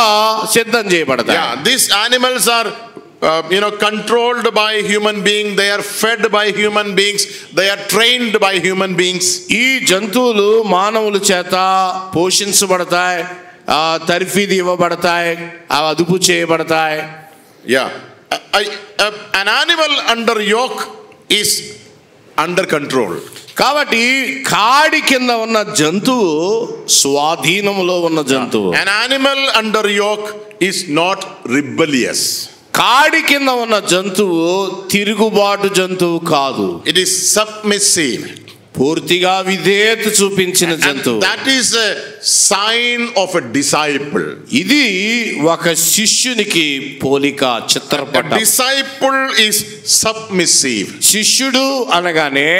సిద్ధం చేయబడతాయి. These animals are controlled by human beings, they are fed by human beings, they are trained by human beings. ఈ జంతువులు మానవుల చేత పోషించబడతాయి, తర్ఫీదు ఇవ్వబడతాయి, అదుపు చేయబడతాయి. An animal under yoke is under control. కాబట్టి కాడి కింద ఉన్న జంతువు స్వాధీనములో ఉన్న జంతువు. An animal under yoke is not rebellious. కాడి కింద ఉన్న జంతువు తిరుగుబాటు జంతువు కాదు. It is submissive. పూర్తిగా విధేయత చూపించిన జంతువు. That is a sign of a disciple. ఇది ఒక శిష్యునికి పోలిక, చిత్రపటం. A disciple is submissive. శిష్యుడు అనగానే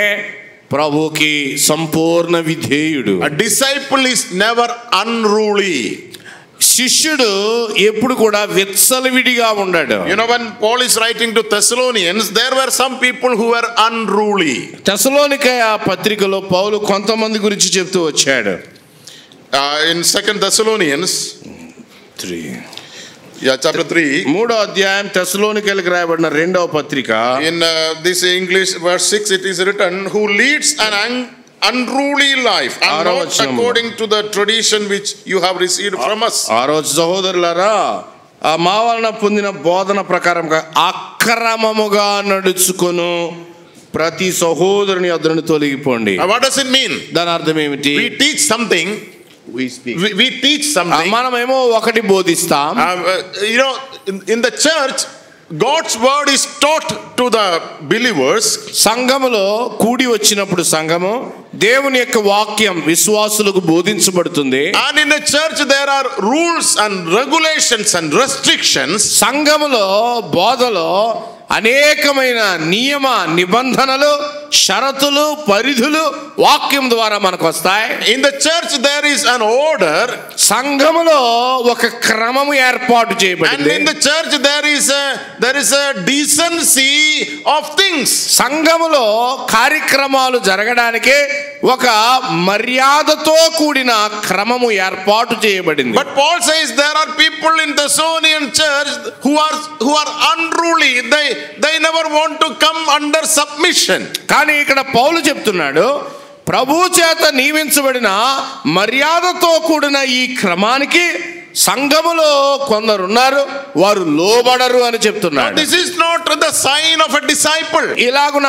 ప్రభుకి సంపూర్ణ విధేయుడు. A disciple is never unruly. శిష్యుడు ఎప్పుడు కూడా విచ్చలవిడిగా ఉండడు. You know, when Paul is writing to Thessalonians, there were some people who were unruly. తెస్సలోనికయ పత్రికలో పౌలు కొంతమంది గురించి చెప్తూ వచ్చాడు. In 2 Thessalonians 3 chapter 3, మూడో అధ్యాయం తెస్సలోనికైలకు రాయబడిన రెండవ పత్రిక. in this English verse 6 it is written, who leads an unruly life and not according to the tradition which you have received from us. ఆ రోజు సహోదరులారా, మా వలన పొందిన బోధన ప్రకారంగా అక్రమముగా నడుచుకొను ప్రతి సహోదరుని యొద్ద నుండి తొలగిపోండి. What does it mean? దాని అర్థం ఏమిటి? We teach something. We teach something. మనమేమో ఒకటి బోధిస్తాం. You know, in the church, God's word is taught to the believers. సంఘములో కూడి వచ్చినప్పుడు సంఘము దేవుని యొక్క వాక్యం విశ్వాసులకు బోధించబడుతుంది. And in the church there are rules and regulations and restrictions. సంఘములో బోధలో అనేకమైన నియమ నిబంధనలు, షరతులు, పరిధులు వాక్యం ద్వారా మనకు వస్తాయి. In the church there is an order. సంఘములో ఒక క్రమము ఏర్పాటు చేయబడింది. And in the church there is a decency of things. సంఘములో కార్యక్రమాలు జరగడానికి ఒక మర్యాదతో కూడిన క్రమము ఏర్పాటు చేయబడింది. But Paul says there are people in the Thessalonian church who are unruly. They never want to come under submission. కానీ ఇక్కడ పౌలు చెప్తున్నాడు, ప్రభు చేత నియమించబడిన మర్యాదతో కూడిన ఈ క్రమానికి సంఘములో కొందరున్నారు, వారు లోబడరు అని చెప్తున్నాడు. This is not the sign of a disciple. ఇలాగున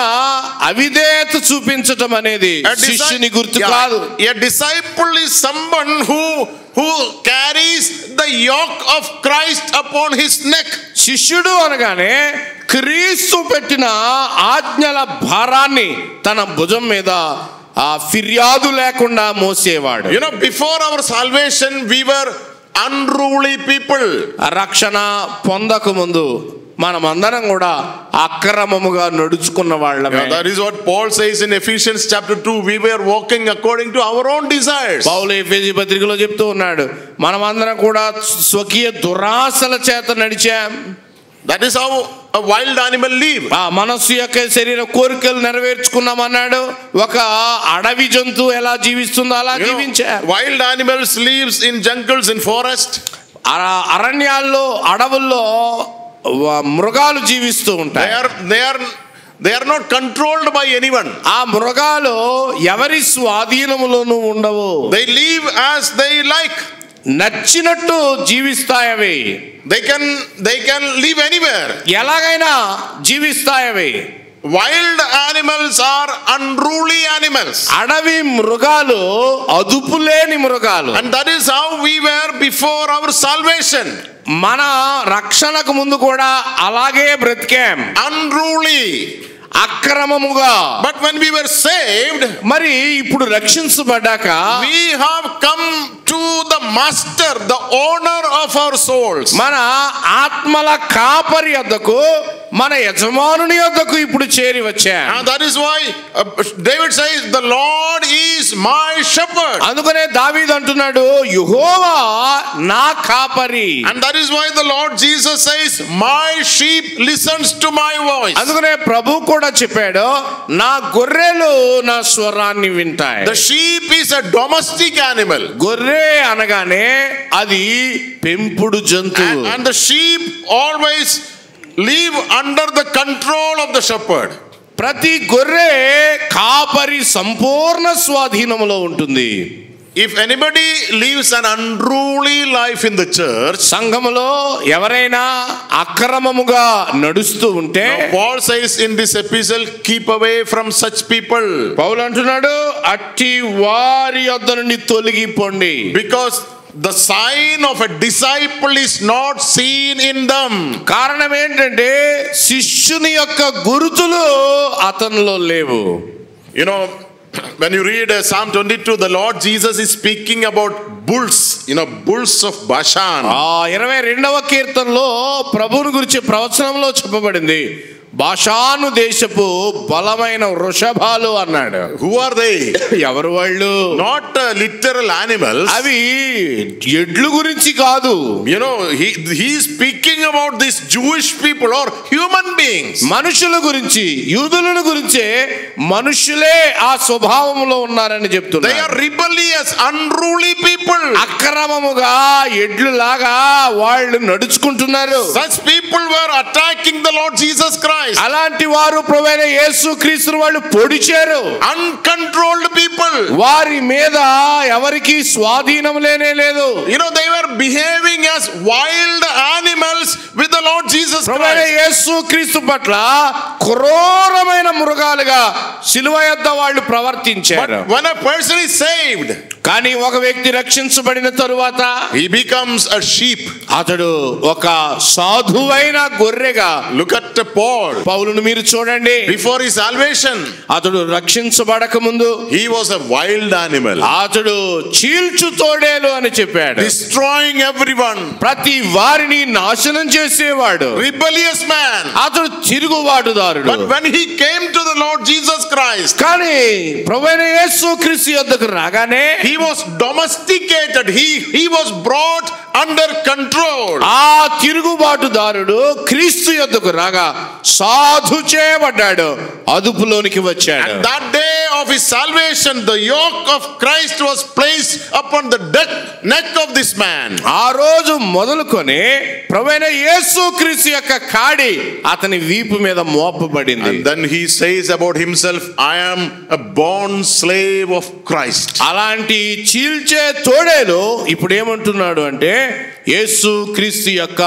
అవిధేయత చూపించటం అనేది శిష్యుని గుర్తు కాదు. A disciple is someone who carries the yoke of Christ upon his neck. శిష్యుడు అనగానే క్రీస్తు పెట్టిన ఆజ్ఞల భారాన్ని తన భుజం మీద ఫిర్యాదు లేకుండా మోసేవాడు. You know, before our salvation we were unruly people. రక్షణ పొందక ముందు మనమందరం కూడా అక్రమముగా నడుచుకున్న వాళ్ళమే. That is what Paul says in Ephesians chapter 2. We were walking according to our own desires. పౌలు ఎఫెసీ పత్రికలో చెప్తూ ఉన్నాడు, మనమందరం కూడా స్వకీయ దురాశల చేత నడిచాం. That is how a wild animal live. మనస్సు యొక్క శరీర కోరికలు నెరవేర్చుకున్నామన్నాడు. ఒక అడవి జంతువు ఎలా జీవిస్తుందో అలా జీవించా. Wild animals lives in jungles, in forest. అరణ్యాల్లో, అడవుల్లో మృగాలు జీవిస్తూ ఉంటాయి. They are not controlled by anyone. ఆ మృగాలు ఎవరి స్వాధీనములోనూ ఉండవు. They live as they like. నచ్చినట్టు జీవిస్తాయవి. They can live anywhere. ఎలాగైనా జీవిస్తాయవి. Wild animals are unruly animals. అడవి మృగాలు అదుపులేని మృగాలు. And that is how we were before our salvation. మన రక్షణకు ముందు కూడా అలాగే బ్రతికాం. Unruly, అక్రమముగా. But when we were saved, మరి ఇప్పుడు రక్షించబడ్డాక we have come to the master, the owner of our souls. మన ఆత్మల కాపరి యొద్దకు, మన యజమానుని యొద్దకు ఇప్పుడు చేరి వచ్చాం. And that is why David says, the Lord is my shepherd. అందుకనే దావీదు అంటున్నాడు, యెహోవా నా కాపరి. And that is why the Lord Jesus says, my sheep listens to my voice. అందుకనే ప్రభు కూడా చెప్పాడు, నా గొర్రెలు నా స్వరాన్ని వింటాయి. The sheep is a domestic animal. గొర్రె అనగానే అది పెంపుడు జంతువు. And the sheep always live under the control of the shepherd. ప్రతి గొర్రె కాపరి సంపూర్ణ స్వాధీనములో ఉంటుంది. If anybody lives an unruly life in the church, సంఘములో ఎవరైనా అక్రమముగా నడుస్తూ ఉంటే, Paul says in this epistle, keep away from such people. పౌలు అంటున్నాడు, అట్టి వారి యొద్ద నుండి తొలగిపోండి. Because the sign of a disciple is not seen in them. కారణం ఏంటంటే శిష్యుని యొక్క గుర్తులు అతనిలో లేవు. You know, When you read Psalm 22, the Lord Jesus is speaking about bulls, bulls of Bashan. 22వ కీర్తనలో ప్రభువుని గురించి ప్రవచనంలో చెప్పబడింది, బాషాను దేశపు బలమైన వృషభాలు అన్నాడు. Who are they? ఎవరు వాళ్ళు? Not literal animals. అవి ఎడ్ల గురించి కాదు. He is speaking about these Jewish people or human beings. మనుషుల గురించి, యూదుల గురించే, మనుషులే ఆ స్వభావంలో ఉన్నారని చెప్తున్నారు. They are rebellious, unruly people. అక్రమముగా ఎడ్లులాగా వాళ్ళు నడుచుకుంటున్నారు. Such people were attacking the Lord Jesus Christ. అలాంటి వారు ప్రభువైన యేసుక్రీస్తును వాళ్ళు పొడిచారు. Uncontrolled people. వారి మీద ఎవరికి స్వాధీనం లేనే లేదు. They were behaving as wild animals with the Lord Jesus Christ. ప్రభువైన యేసుక్రీస్తు పట్ల క్రూరమైన మృగాలుగా సిలువ యొద్ద వాళ్ళు ప్రవర్తించారు. But when a person is saved, కానీ ఒక వ్యక్తి రక్షించబడిన తరువాత he becomes a sheep. అతడు ఒక సాధువైన గొర్రెగా. Look at Paul. పౌలును మీరు చూడండి. Before his salvation, అతడు రక్షించబడక ముందు he was a wild animal. అతడు చీల్చు తోడేలు అని చెప్పాడు. Destroying everyone. ప్రతి వారిని నాశనం చేసేవాడు. Rebellious man. అతడు తిరుగుబాటుదారుడు. But when he came to the Lord Jesus Christ, కానీ ప్రభువైన యేసుక్రీస్తు యొద్దకు రాగానే he was domesticated. He was brought under control. ఆ తిరుగుబాటుదారుడు క్రీస్తు యొద్దకు రాగా సాధు చేయబడ్డాడు, అదుపులోనికి వచ్చాడు. And that day of his salvation, the yoke of Christ was placed upon the neck of this man. ఆ రోజు మొదలుకొని ప్రభువైన యేసుక్రీస్తు యొక్క కాడి అతని వీపు మీద మోపబడింది. And then he says about himself, I am a born slave of Christ. అలాంటి చీల్చే తోడేలు ఇప్పుడు ఏమంటున్నాడు అంటే యేసుక్రీస్తు యొక్క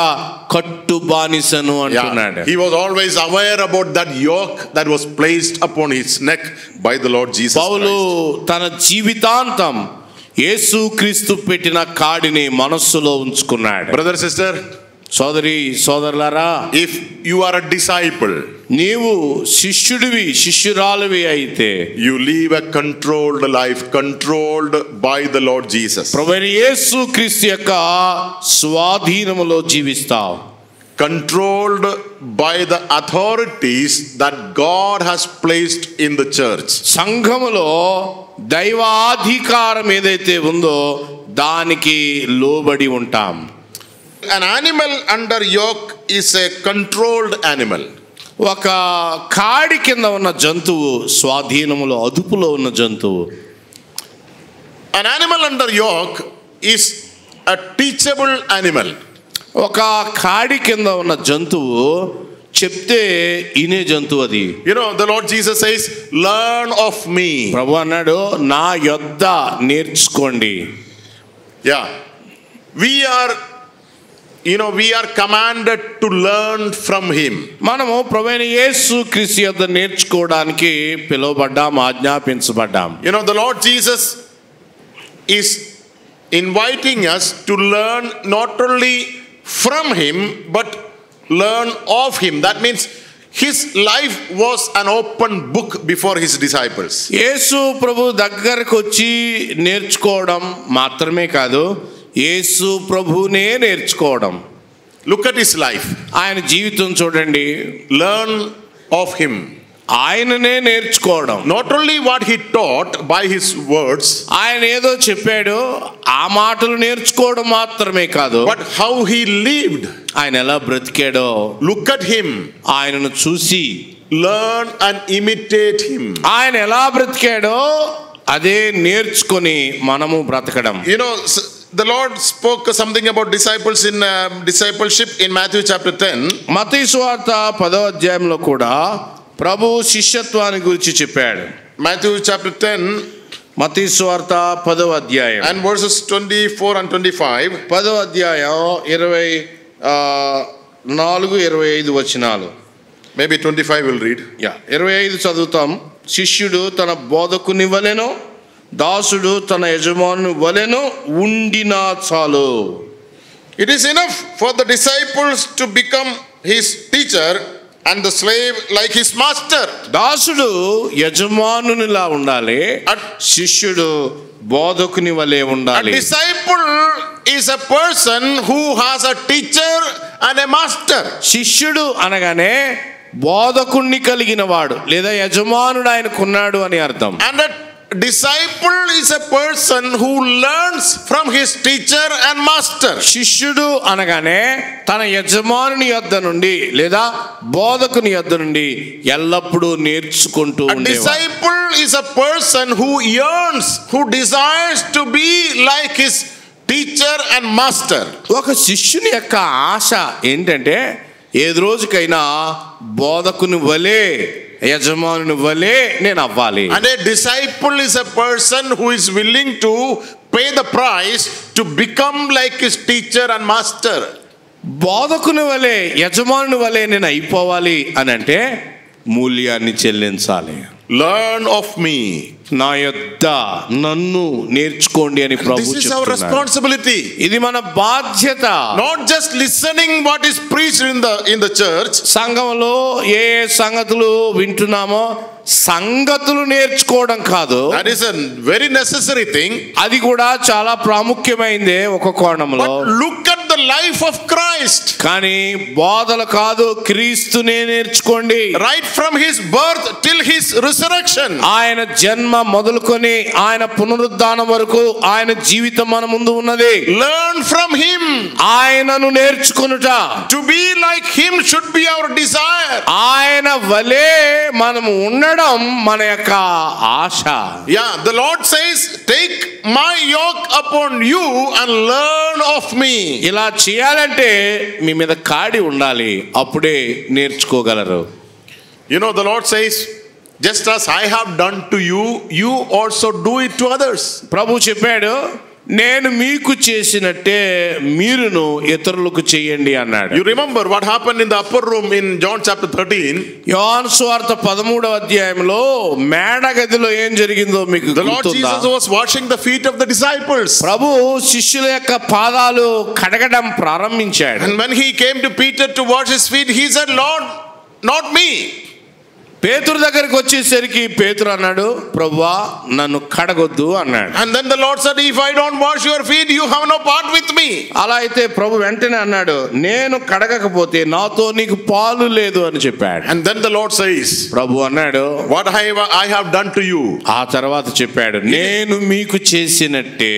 కట్టు బానిసను అంటున్నాడు. He was always aware about that yoke that was placed upon his neck by the Lord Jesus Christ. పౌలు తన జీవితాంతం యేసుక్రీస్తు పెట్టిన కాడిని మనస్సులో ఉంచుకున్నాడు. Brother, sister, సోదరి సోదరులారా, if you are a disciple, నీవు శిష్యుడివి, శిష్యురాలివి అయితే you live a controlled life, controlled by the Lord Jesus. ప్రభువైన యేసుక్రీస్తు యొక్క స్వాధీనములో జీవిస్తావు. Controlled by the authorities that God has placed in the church. సంఘములో దైవాధికారం ఏదైతే ఉందో దానికి లోబడి ఉంటాం. An animal under yoke is a controlled animal. ఒక కాడి కింద ఉన్న జంతువు స్వాధీనములో, అదుపులో ఉన్న జంతువు. An animal under yoke is a teachable animal. ఒక కాడి కింద ఉన్న జంతువు చెప్తే ఇనే జంతువు అది. The Lord Jesus says, learn of me. ప్రభు అన్నాడు, నా యొద్ద నేర్చుకోండి. We are commanded to learn from him. మనము ప్రభువైన యేసుక్రీస్తు యొద్ద నేర్చుకోవడానికి పిలువబడ్డాం, ఆజ్ఞాపించబడ్డాం. The Lord Jesus is inviting us to learn not only from him but learn of him. That means his life was an open book before his disciples. యేసు ప్రభు దగ్గరకు వచ్చి నేర్చుకోవడం మాత్రమే కాదు, యేసు ప్రభునే నేర్చుకోవడం. Look at his life. ఆయన జీవితం చూడండి. Learn of him. ఆయననే నేర్చుకోవడం. Not only what he taught by his words, ఆయన ఏదో చెప్పాడు ఆ మాటలు నేర్చుకోవడం మాత్రమే కాదు, but how he lived. ఆయన ఎలా బ్రతికాడో. Look at him. ఆయనను చూసి learn and imitate him. ఆయన ఎలా బ్రతికాడో అదే నేర్చుకొని మనము బ్రతకడం. The Lord spoke something about disciples in discipleship in Matthew chapter 10. మత్తయి సువార్త 10వ అధ్యాయంలో కూడా ప్రభు శిష్యత్వాన్ని గురించి చెప్పాడు. Matthew chapter 10, మత్తయి సువార్త 10వ అధ్యాయం and verses 24 and 25. 10వ అధ్యాయం 24-25 వచనాలు. Maybe 25 will read. 25 చదువుతాం. శిష్యుడు తన బోధకుని వలెను, దాసుడు తన యజమానుని వలెను ఉండినా చాలు. It is enough for the disciples to become his teacher and the slave like his master. దాసుడు యజమానునిలా ఉండాలి, శిష్యుడు బోధకుని వలె A ఉండాలి. disciple is a person who has a teacher and a master. శిష్యుడు అనగానే బోధకుణ్ణి కలిగిన వాడు లేదా యజమానుడు ఆయనకున్నాడు అని అర్థం. And a disciple is a person who learns from his teacher and master. శిష్యుడు అనగానే తన యజమానుని యొద్ద నుండి లేదా బోధకుని యొద్ద నుండి ఎల్లప్పుడూ నేర్చుకుంటూ A ఉండేవాడు. disciple is a person who yearns, who desires to be like his teacher and master. ఒక శిష్యుని యొక్క ఆశ ఏంటంటే ఏది రోజుకైనా బోధకుని వలె యజమానుని వలె నేను అవ్వాలి. And a disciple is a person who is willing to pay the price to become like his teacher and master. బోధకుని వలె యజమానుని వలె నేను అయిపోవాలి అని అంటే మూల్యాన్ని చెల్లించాలి. Learn of me. నా యొద్ద నన్ను నేర్చుకోండి అని ప్రభు This is our చెప్తున్నాడు. responsibility. ఇది మన బాధ్యత. Not just listening what is preached in the church. సంఘంలో ఏ సంగతులు వింటున్నామో సంగతులు నేర్చుకోవడం కాదు. That is a very necessary thing. అది కూడా చాలా ప్రాముఖ్యమైందే ఒక కోణంలో. But look at the life of Christ. కానీ బోధలు కాదు, క్రీస్తునే నేర్చుకోండి. Right from his birth till his resurrection. ఆయన జన్మ మొదలుకొని ఆయన పునరుద్ధానం వరకు ఆయన జీవితం మన ముందు ఉన్నది. Learn from him. ఆయనను నేర్చుకొనుట. To be like him should be our desire. ఆయన వలే మనము ఉండడం మన యొక్క ఆశ. Yeah, the Lord says, take my yoke upon you and learn of me. ఇలా చేయాలంటే మీ మీద కాడి ఉండాలి, అప్పుడే నేర్చుకోగలరు. You know, the Lord says, just as I have done to you, you also do it to others. ప్రభు చెప్పాడు, నేను మీకు చేసినట్టే మీరును ఇతరులకు చేయండి అన్నాడు. You remember what happened in the upper room in John chapter 13? యోహాను సువార్త 13వ అధ్యాయంలో మేడ గదిలో ఏం జరిగిందో మీకు The Lord గుర్తుందా? Jesus was washing the feet of the disciples. ప్రభు శిష్యుల యొక్క పాదాలు కడగడం ప్రారంభించాడు. And when he came to Peter to wash his feet, he said, Lord, not me. పేతురు దగ్గరికి వచ్చేసరికి పేతురు అన్నాడు, ప్రభువా నన్ను కడగొద్దు అన్నాడు. And then the Lord said, if I don't wash your feet, you have no part with me. అలా అయితే ప్రభు వెంటనే అన్నాడు, నేను కడగకపోతే నాతో నీకు పాలు లేదు అని చెప్పాడు. And then the Lord says, ప్రభు అన్నాడు, what I have done to you. ఆ తర్వాత చెప్పాడు, నేను మీకు చేసినట్టే.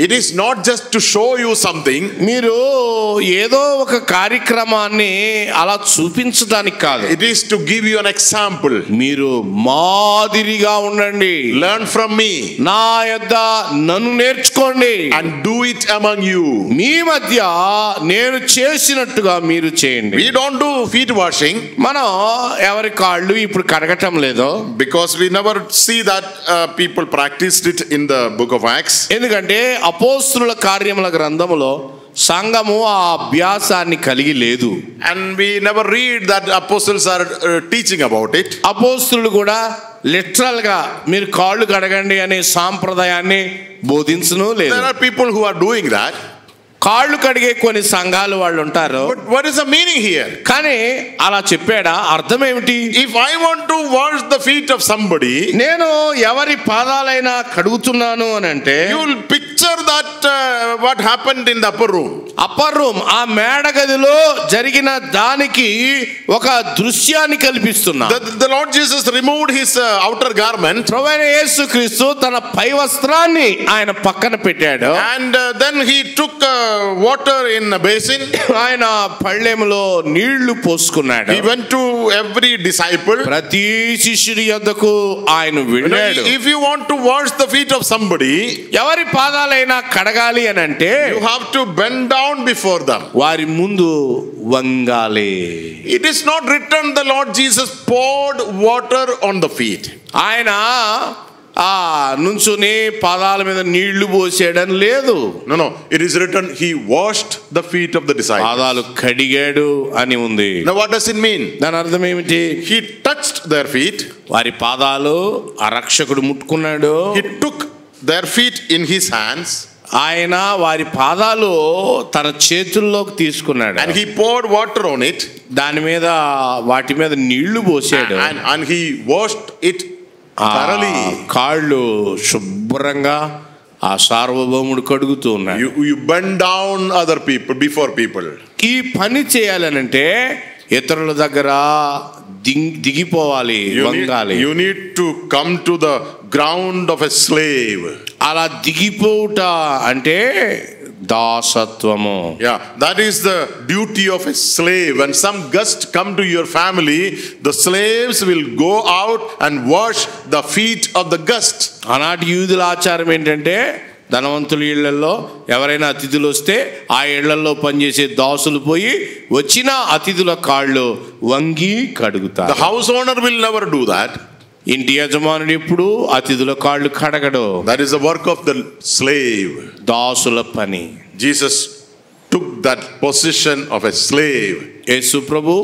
It is not just to show you something. మీరు ఏదో ఒక కార్యక్రమాన్ని అలా చూపించడానికి కాదు. It is to give you an example. మీరు మాదిరిగా ఉండండి. Learn from me. నా యొద్ద నన్ను నేర్చుకోండి. And do it among you. మీ మధ్య నేను చేసినట్టుగా మీరు చేయండి. We don't do feet washing. మనం ఎవరి కాళ్ళు ఇప్పుడు కడగటం లేదు. Because we never see that people practiced it in the book of Acts. ఎందుకంటే అపోస్తలుల కార్యముల గ్రంథములో సంఘము ఆ అభ్యాసాన్ని కలిగి లేదు. And we never read that apostles are teaching about it. అపోస్తలులు కూడా లిటరల్ గా మీరు కాళ్ళు కడగండి అనే సాంప్రదాయాన్ని బోధించను లేదు. There are people who are doing that. కాళ్ళు కడిగే కొన్ని సంఘాలు వాళ్ళు ఉంటారు. But what is the meaning here? కానీ అలా చెప్పాడా? అర్థం ఏమిటి? If I want to wash the feet of somebody, నేను ఎవరి పాదాలైనా కడుగుతున్నాను అని అంటే, you will picture that what happened in the upper room. Upper room, ఆ మేడ గదిలో జరిగిన దానికి ఒక దృశ్యాన్ని కల్పిస్తున్నా. The Lord Jesus removed his outer garment. ప్రభువైన యేసుక్రీస్తు తన పై వస్త్రాన్ని ఆయన పక్కన పెట్టాడు. And then he took water in a basin. ఆయన పళ్ళెములో నీళ్లు పోసుకున్నాడు. He went to every disciple. ప్రతి శిష్యుడి యొద్దకు ఆయన వెళ్ళాడు. If you want to wash the feet of somebody, ఎవరి పాదాలైనా కడగాలి అని అంటే you have to bend down before them. వారి ముందు వంగాలి. It is not written the Lord Jesus poured water on the feet. ఆయన నుంచుని పాదాల మీద నీళ్లు పోసాడని లేదు. No, it is written he washed the feet of the disciples. పాదాలు కడిగాడు అని ఉంది. Now what does it mean? దాని అర్థం ఏమిటి? He touched their feet. వారి పాదాలు ఆ రక్షకుడు ముట్టుకున్నాడు. He took their feet in his hands. ఆయన వారి పాదాలు తన చేతుల్లోకి తీసుకున్నాడు. And he poured water on it. దాని మీద వాటి మీద నీళ్లు పోసాడు. And he washed it thoroughly. కాళ్ళు శుభ్రంగా ఆ సార్వభౌముడు కడుగుతూ ఉన్నాడు. You bend down other people before people. ఈ పని చేయాలనంటే ఇతరుల దగ్గర దిగిపోవాలి, వంగాలి. You need to come to the ground of a slave. అలా దిగిపోవుట అంటే దాసత్వము. Yeah, that is the duty of a slave. When some guests come to your family, the slaves will go out and wash the feet of the guest. ఆనాటి యూదుల ఆచారం ఏంటంటే ధనవంతుల ఇళ్లలో ఎవరైనా అతిథులు వస్తే ఆ ఇళ్లలో పనిచేసే దాసులు పోయి వచ్చిన అతిథుల కాళ్ళు వంగి కడుగుతారు. The house owner will never do that. ఇంటి యజమానుడు ఎప్పుడు అతిథుల కాళ్ళు కడగడు. That is the work of the slave. దాసుల పని. Jesus took that position of a slave. యేసు ప్రభు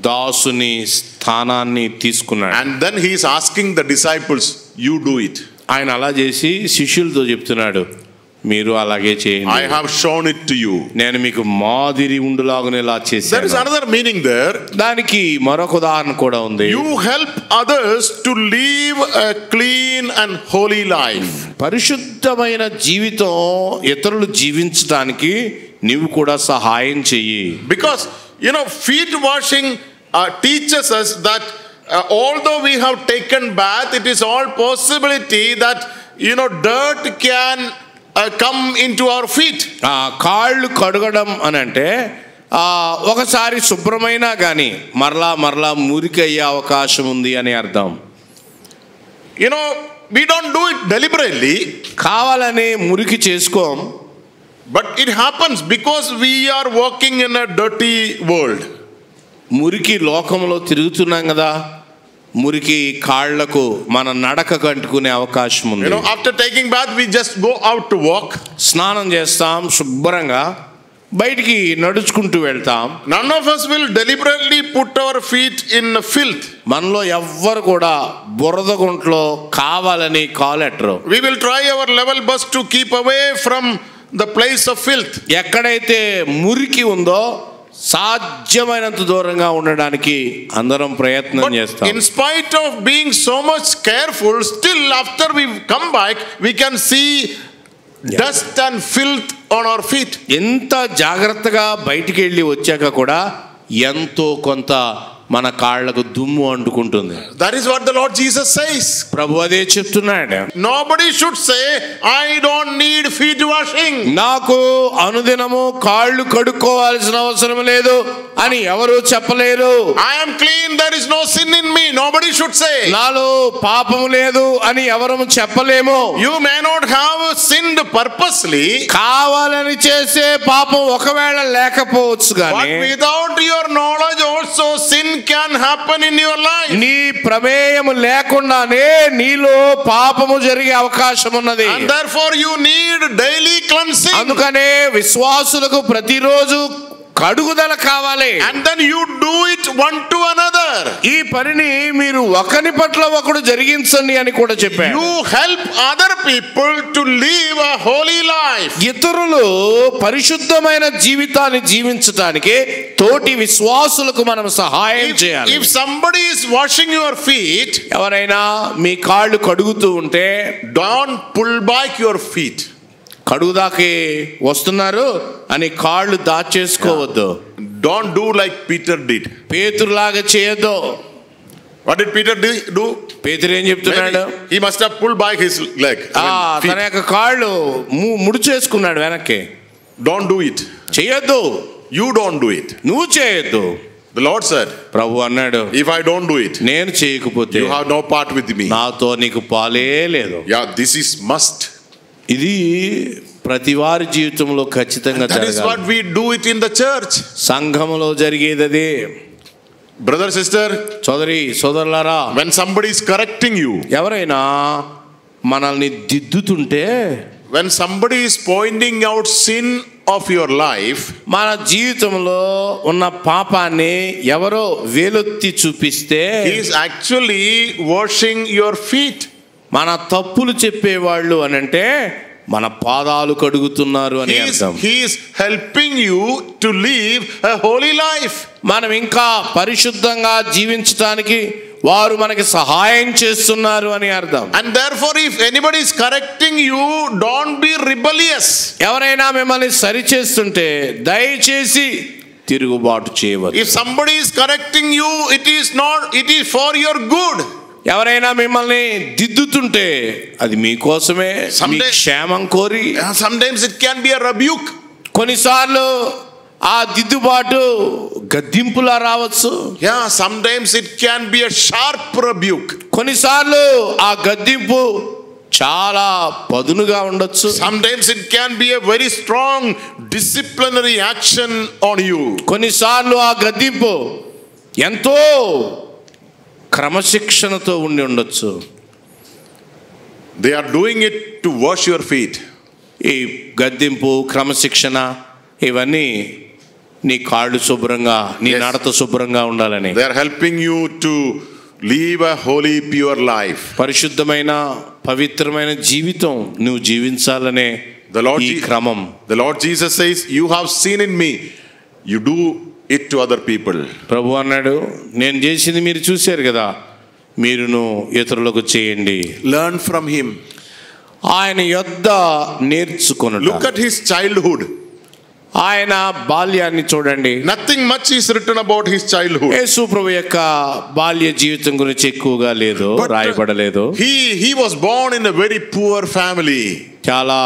దాసుని స్థానాన్ని తీసుకున్నాడు. And then he is asking the disciples, you do it. ఆయన అలా చేసి శిష్యులతో చెప్తున్నాడు, మీరు అలాగే చేయండి. I have shown it to you. నేను మీకు మాదిరి ఉండులాగునేలా చేశాను. There is another meaning there. దానికి మరొక ఉదాహరణ కూడా ఉంది. You help others to live a clean and holy life. పరిశుద్ధమైన జీవితం ఇతరులు జీవించడానికి నీవు కూడా సహాయం చెయ్యి. Because feet washing teaches us that although we have taken bath, it is all possibility that dirt can come into our feet. కాళ్ళు కడగడం అని అంటే ఒకసారి శుభ్రమైనా కానీ మరలా మురికి అయ్యే అవకాశం ఉంది అని అర్థం. We don't do it deliberately. కావాలని మురికి చేసుకోం. But it happens because we are walking in a dirty world. మురికి లోకంలో తిరుగుతున్నాం కదా, మురికి కాళ్లకు మన నడక కంటుకునే అవకాశం ఉంది. After taking bath we just go out to walk. స్నానం చేస్తాం, శుభ్రంగా బయటికి నడుచుకుంటూ వెళ్తాం. None of us will deliberately put our feet in filth. మనలో ఎవ్వరు కూడా బురద గుంటలో కావాలని కాలెట్టరు. We will try our level best to keep away from the place of filth. ఎక్కడైతే మురికి ఉందో సాధ్యమైనంత దూరంగా ఉండడానికి అందరం ప్రయత్నం చేస్తాం. In spite of being so much careful, still after we come back we can see dust and filth on our feet. ఎంత జాగ్రత్తగా బయటికి వెళ్ళి వచ్చాక కూడా ఎంతో కొంత మన కాళ్ళకు దుమ్ము అంటుకుంటుంది. That is what the Lord Jesus says. ప్రభు అదే చెప్తున్నాడు. Nobody should say I don't need feet washing. నాకు అనుదినము కాళ్ళు కడుక్కోవాల్సిన అవసరం లేదు అని ఎవరు చెప్పలేరు. I am clean, there is no sin in me. Nobody should say. నాలో పాపము లేదు అని ఎవరు చెప్పలేము. You may not have sinned purposely. కావాలని చేసే పాపం ఒకవేళ లేకపోవచ్చు కానీ but without your knowledge also sin can happen in your life. నీ ప్రమేయము లేకుండానే నీలో పాపము జరిగే అవకాశం ఉన్నది. And therefore you need daily cleansing. అందుకనే విశ్వాసులకు ప్రతిరోజు కడుగుదల కావాలి. And then you do it one to another. ఈ పనిని మీరు ఒకని పట్ల ఒకడు జరిగించండి అని కూడా చెప్పారు. You help other people to live a holy life. ఇతరులు పరిశుద్ధమైన జీవితాన్ని జీవించడానికి తోటి విశ్వాసులకు మనం సహాయం చేయాలి. If somebody is washing your feet, ఎవరైనా మీ కాళ్ళు కడుగుతూ ఉంటే don't pull back your feet. కడుగుదాకే వస్తున్నారు అని కాళ్ళు దాచేసుకోవద్దు. Don't do like Peter did. పేతురులాగా చేయొద్దు. What did Peter do? పేతురు ఏం చెప్తున్నాడు? He must have pulled back his leg. తన యొక్క కాళ్ళు ముడిచేసుకున్నాడు వెనక్కి. Don't do it. చేయొద్దు. You don't do it. నువ్వు చేయొద్దు. The Lord said, ప్రభు అన్నాడు, if I don't do it, నేను చేయకపోతే you have no part with me. నాతో నీకు పాలే లేదు. Yeah, this is must. ఇది ప్రతి వారి జీవితంలో ఖచ్చితంగా జరగాలి. That is what we do it in the church. సంఘములో జరిగేది అదే. Brother, sister, సోదరులారా, when somebody is correcting you, ఎవరైనా మనల్ని దిద్దుతుంటే, when somebody is pointing out sin of your life, మన జీవితంలో ఉన్న పాపాన్ని ఎవరో వేలెత్తి చూపిస్తే, he is actually washing your feet. మన తప్పులు చెప్పేవాళ్ళు అనంటే మన పాదాలు కడుగుతున్నారు అని అర్థం. He is helping you to live a holy life. మనం ఇంకా పరిశుద్ధంగా జీవించడానికి వారు మనకి సహాయం చేస్తున్నారు అని అర్థం. And therefore if anybody is correcting you, don't be rebellious. ఎవరైనా మిమ్మల్ని సరిచేస్తుంటే దయచేసి తిరుగుబాటు చేయవద్దు. If somebody is correcting you, it is for your good. ఎవరైనా మిమ్మల్ని దిద్దుతుంటే అది మీకోసమే, మీ క్షేమం కోరి. Sometimes it can be a rebuke. కొన్నిసార్లు ఆ దిద్దుబాటు గద్దింపులా రావచ్చు. Sometimes it can be a sharp rebuke. కొన్నిసార్లు ఆ గద్దింపు చాలా పదునుగా ఉండొచ్చు. Sometimes it can be a very strong disciplinary action on you. కొన్నిసార్లు ఆ గద్దింపు ఎంతో క్రమశిక్షణతో ఉండి ఉండొచ్చు. They are doing it to wash your feet. ఈ గద్దింపు, క్రమశిక్షణ ఇవన్నీ నీ కాళ్ళు శుభ్రంగా, నీ నడత శుభ్రంగా ఉండాలని. They are helping you to live a holy pure life. పరిశుద్ధమైన పవిత్రమైన జీవితం నువ్వు జీవించాలనే ఈ క్రమం. The Lord Jesus says, you have seen in me, you do it to other people. ప్రభు అన్నాడు, నేను చేసింది మీరు చూశారు కదా, మీరును ఇతరులకు చేయండి. Learn from him. ఆయన యొద్ద నేర్చుకొనుట. Look at his childhood. ఆయన బాల్యాన్ని చూడండి. Nothing much is written about his childhood. యేసు ప్రభు యొక్క బాల్య జీవితం గురించి ఎక్కువగా లేదు, రాయబడలేదు. He was born in a very poor family. చాలా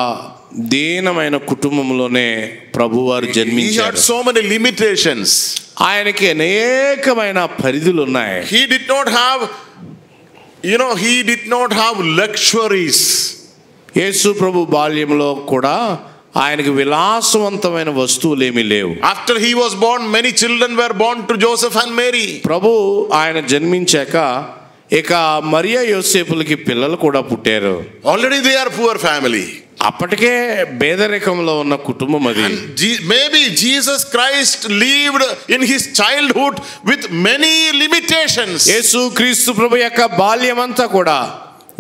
దీనమైన కుటుంబంలోనే ప్రభువారు జన్మించారు. He had so many limitations. ఆయనకి అనేకమైన పరిధులు ఉన్నాయి. He did not have luxuries. యేసు ప్రభు బాల్యంలో కూడా ఆయనకి విలాసవంతమైన వస్తువులు ఏమీ లేవు. After he was born, many children were born to Joseph and Mary. ప్రభు ఆయన జన్మించాక ఇక మరియా యోసేపులకి పిల్లలు కూడా పుట్టారు. Already they are poor family. అప్పటికే పేదరికంలో ఉన్న కుటుంబం అది. Maybe Jesus Christ lived in his childhood with many limitations. యేసు క్రీస్తు ప్రభు యొక్క బాల్యమంతా కూడా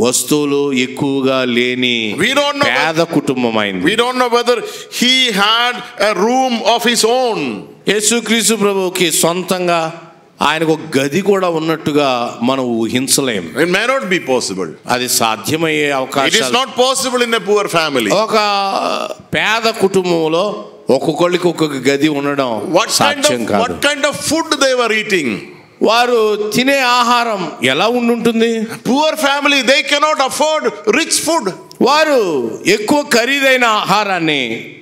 వస్తువులు ఎక్కువగా లేని పేద కుటుంబం అయింది. We don't know whether he had a room of his own. యేసు క్రీస్తు ప్రభువుకి సొంతంగా ఆయనకు ఒక గది కూడా ఉన్నట్టుగా మనం ఊహించలేం. It may not be possible. అది సాధ్యమయ్యే అవకాశం. It is not possible in a poor family. ఒక పేద కుటుంబంలో ఒక్కొక్కరికి ఒక్కొక్క గది ఉండడం సాధ్యం కాదు. What kind of food they were eating? వారు తినే ఆహారం ఎలా ఉండుంటుంది? Poor family, they cannot afford rich food. వారు ఎక్కువ ఖరీదైన ఆహారాన్ని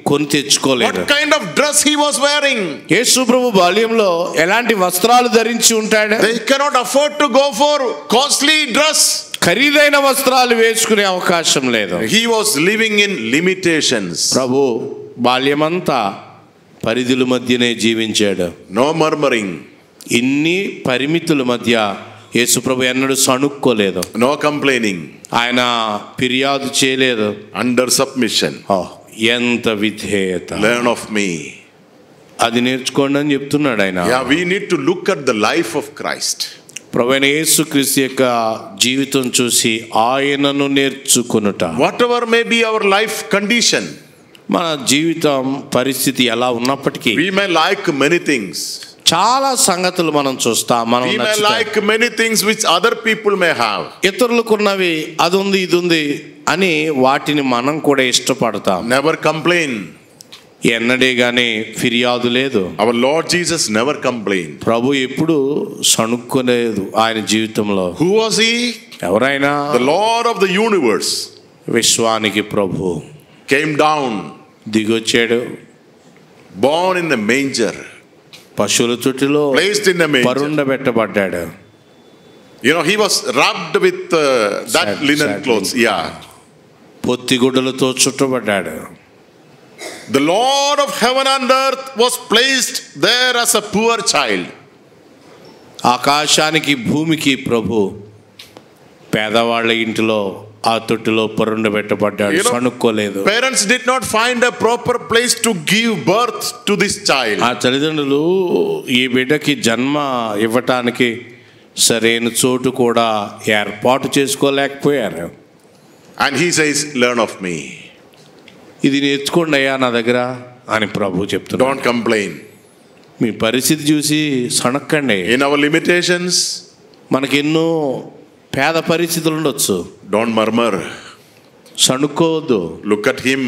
కొని తెచ్చుకోలేరు. What kind of dress he was wearing? యేసు ప్రభు బాల్యంలో ఎలాంటి వస్త్రాలు ధరించి ఉంటాడు? They cannot afford to go for costly dress. ఖరీదైన వస్త్రాలు వేసుకునే అవకాశం లేదు. He was living in limitations. ప్రభు బాల్యమంతా పరిధుల మధ్యనే జీవించాడు. No murmuring. ఇన్ని పరిమితుల మధ్య యేసు ప్రభు ఎన్నడూ సణుక్కోలేదు. No complaining. ఆయన ఫిర్యాదు చేయలేదు. Under submission. ఎంత విధేయత. Learn of me. అది నేర్చుకోండి అని చెప్తున్నాడు ఆయన. We need to look at the life of Christ. ప్రభువైన యేసు క్రీస్తు యొక్క జీవితం చూసి ఆయనను నేర్చుకొనుట. Whatever may be our life condition, మన జీవితం పరిస్థితి ఎలా ఉన్నప్పటికీ, we may like many things. చాలా సంగతులు మనం చూస్తాం. మనం we may like many things which other people may have. ఇతరులకున్నవి అది ఉంది ఇది ఉంది అని వాటిని మనం కూడా ఇష్టపడతాం. Never complain. ఎన్నడే గాని ఫిర్యాదు లేదు. Our Lord Jesus never complained. ప్రభు ఎప్పుడు సణుక్కోలేదు ఆయన జీవితంలో. Who was he? ఎవరైనా The Lord of the universe. విశ్వానికి ప్రభు came down. దిగొచ్చాడు. Born in a manger. పశువుల తొట్టిలో placed in a manger. పరుండబెట్టబడ్డాడు. He was wrapped with that linen clothes. పొత్తిగుడ్డలతో చుట్టబడ్డాడు. The Lord of heaven and earth was placed there as a poor child. ఆకాశానికి భూమికి ప్రభు పేదవాళ్ళ ఇంటిలో ఆ తొట్టిలో పరుండబెట్టబడ్డాడు. సణుక్కోలేదు. Parents did not find a proper place to give birth to this child. ఆ తల్లిదండ్రులు ఈ బిడ్డకి జన్మ ఇవ్వటానికి సరైన చోటు కూడా ఏర్పాటు చేసుకోలేకపోయారు. And he says, learn of me. ఇది నేర్చుకోండి అయ్యా నా దగ్గర అని ప్రభు చెప్తున్నాడు. Don't complain. మీ పరిస్థితి చూసి సణక్కండి. In our limitations, మనకెన్నో పేద పరిస్థితులు ఉండొచ్చు. don't murmur. సణుక్కోవద్దు. Look at him.